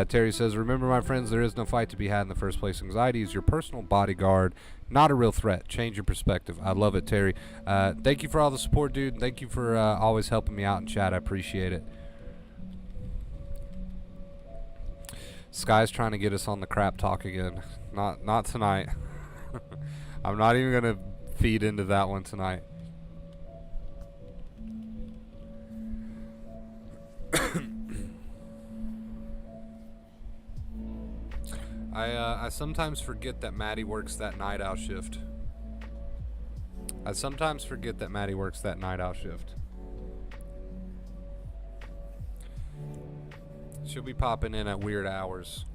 Terry says, remember, my friends, there is no fight to be had in the first place. Anxiety is your personal bodyguard, not a real threat. Change your perspective. I love it, Terry. Thank you for all the support, dude. Thank you for always helping me out in chat. I appreciate it. Sky's trying to get us on the crap talk again. Not tonight. I'm not even going to feed into that one tonight. I sometimes forget that Maddie works that night owl shift. She'll be popping in at weird hours.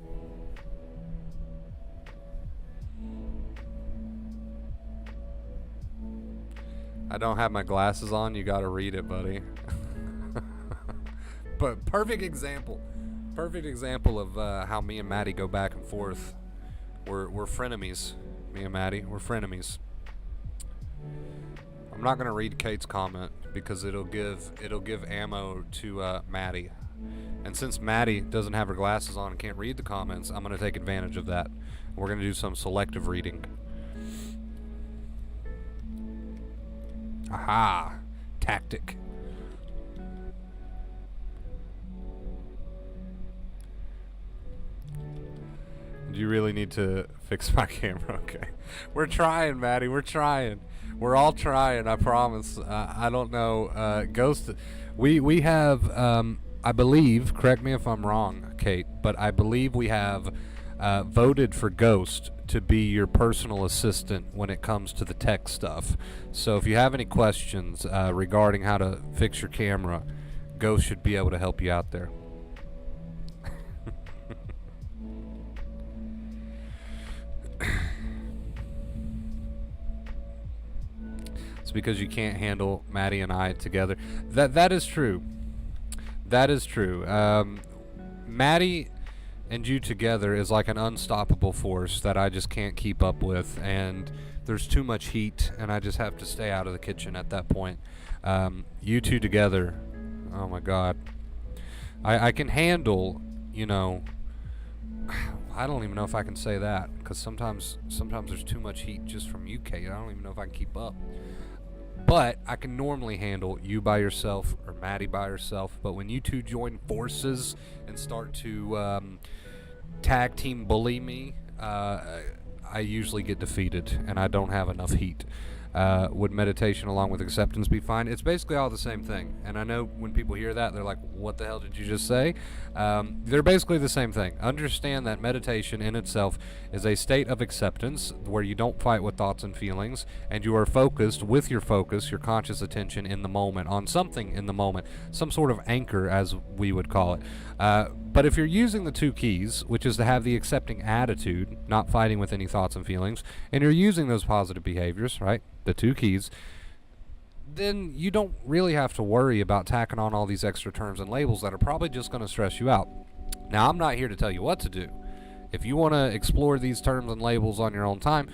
I don't have my glasses on. You gotta read it, buddy. But perfect example of how me and Maddie go back and forth. We're frenemies. Me and Maddie, we're frenemies. I'm not gonna read Kate's comment because it'll give ammo to Maddie. And since Maddie doesn't have her glasses on and can't read the comments, I'm gonna take advantage of that. We're gonna do some selective reading. Aha! Tactic. you really need to fix my camera? Okay. We're trying, Maddie. We're trying. We're all trying, I promise. I don't know. Ghost, we have, I believe, correct me if I'm wrong, Kate, but I believe we have voted for Ghost to be your personal assistant when it comes to the tech stuff. So if you have any questions regarding how to fix your camera, Ghost should be able to help you out there. It's because you can't handle Maddie and I together. That is true. That is true. Maddie and you together is like an unstoppable force that I just can't keep up with, and there's too much heat, and I just have to stay out of the kitchen at that point. You two together, oh my God. I can handle, you know, I don't even know if I can say that, because sometimes there's too much heat just from you, Kate. I don't even know if I can keep up. But I can normally handle you by yourself or Maddie by herself. But when you two join forces and start to tag team bully me, I usually get defeated and I don't have enough heat. Would meditation along with acceptance be fine? It's basically all the same thing. And I know when people hear that, they're like, what the hell did you just say? They're basically the same thing. Understand that meditation in itself is a state of acceptance where you don't fight with thoughts and feelings, and you are focused with your focus, your conscious attention in the moment, on something in the moment, some sort of anchor, as we would call it. But if you're using the two keys, which is to have the accepting attitude, not fighting with any thoughts and feelings, and you're using those positive behaviors, right? The two keys, then you don't really have to worry about tacking on all these extra terms and labels that are probably just going to stress you out. Now, I'm not here to tell you what to do. If you want to explore these terms and labels on your own time,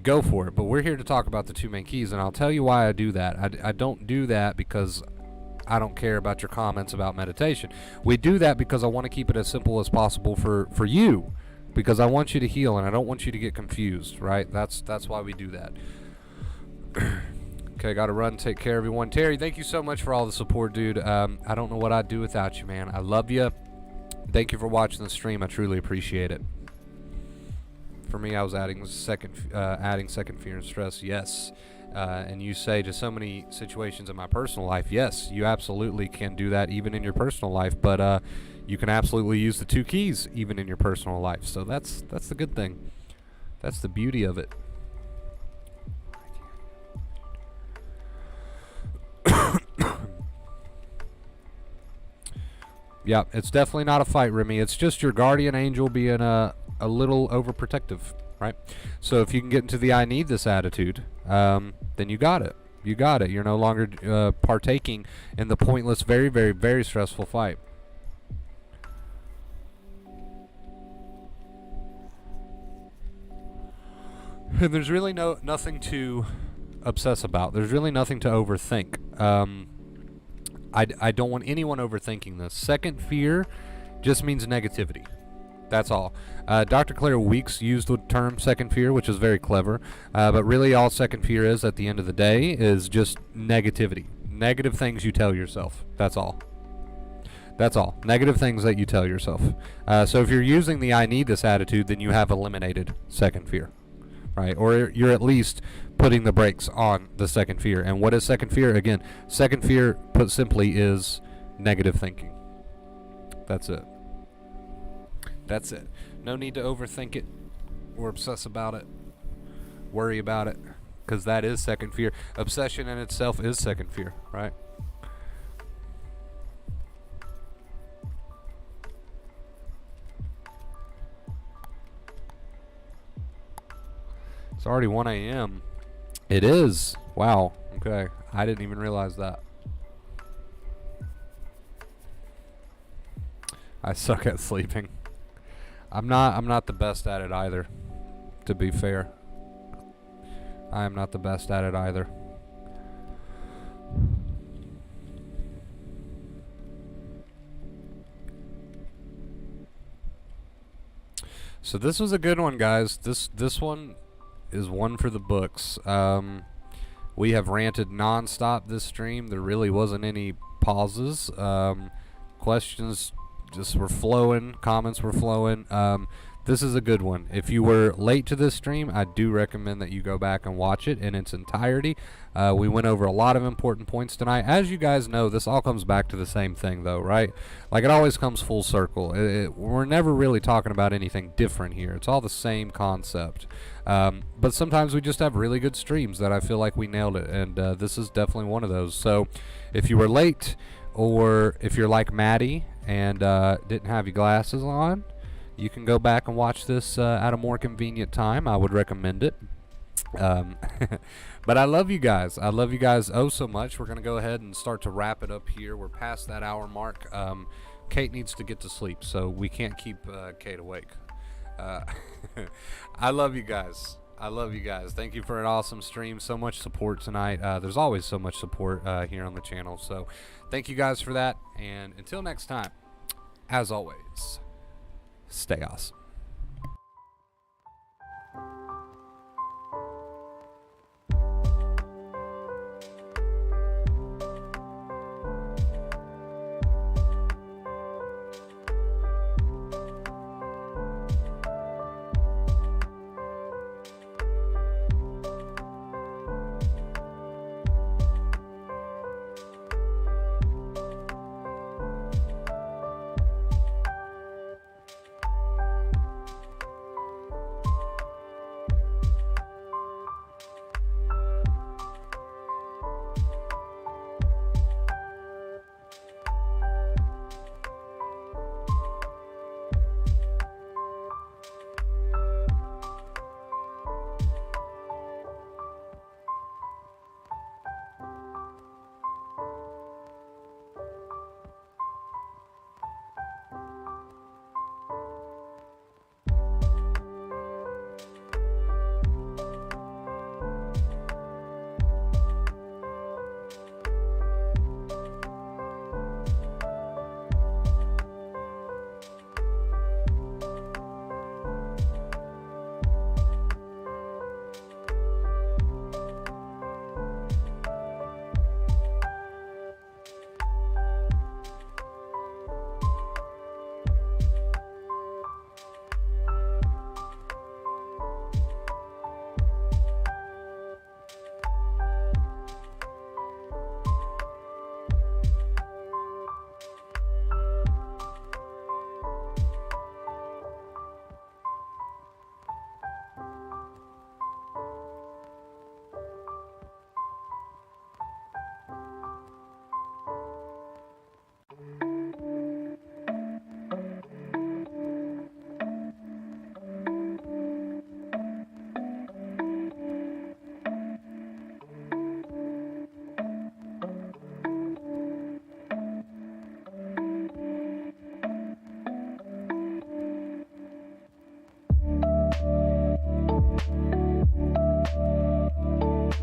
go for it. But we're here to talk about the two main keys, and I'll tell you why I do that. I don't do that because I don't care about your comments about meditation. We do that because I want to keep it as simple as possible for you, because I want you to heal and I don't want you to get confused, right? That's why we do that. Okay, gotta run. Take care, everyone. Terry, thank you so much for all the support, dude. I don't know what I'd do without you, man. I love you. Thank you for watching the stream. I truly appreciate it. For me, I was adding second fear and stress. Yes. And you say to so many situations in my personal life, yes, you absolutely can do that even in your personal life, but you can absolutely use the two keys even in your personal life. So that's the good thing. That's the beauty of it. Yeah, it's definitely not a fight, Remy. It's just your guardian angel being a little overprotective, right? So if you can get into the I need this attitude, then you got it. You got it. You're no longer partaking in the pointless, very, very, very stressful fight. And there's really nothing to obsess about. There's really nothing to overthink. I don't want anyone overthinking this. Second fear just means negativity. That's all. Dr. Claire Weeks used the term second fear, which is very clever. But really all second fear is at the end of the day is just negativity. Negative things you tell yourself. That's all. That's all. Negative things that you tell yourself. So if you're using the I need this attitude, then you have eliminated second fear. Right? Or you're at least putting the brakes on the second fear. And what is second fear? Again, second fear, put simply, is negative thinking. That's it. That's it. No need to overthink it or obsess about it, worry about it, because that is second fear. Obsession in itself is second fear, right? It's already 1 a.m. It is. Wow. Okay. I didn't even realize that. I suck at sleeping. I'm not the best at it either, to be fair. I am not the best at it either. So this was a good one, guys. This one is one for the books. We have ranted non-stop this stream. There really wasn't any pauses. Questions just were flowing. Comments were flowing. this is a good one. If you were late to this stream, I do recommend that you go back and watch it in its entirety. We went over a lot of important points tonight. As you guys know, this all comes back to the same thing, though, right? Like, it always comes full circle. We're never really talking about anything different here. It's all the same concept. But sometimes we just have really good streams that I feel like we nailed it, and this is definitely one of those. So if you were late, or if you're like Maddie and didn't have your glasses on, you can go back and watch this at a more convenient time. I would recommend it. But I love you guys. I love you guys oh so much. We're going to go ahead and start to wrap it up here. We're past that hour mark. Kate needs to get to sleep, so we can't keep Kate awake. I love you guys. I love you guys. Thank you for an awesome stream. So much support tonight. There's always so much support here on the channel. So thank you guys for that. And until next time, as always, stay awesome.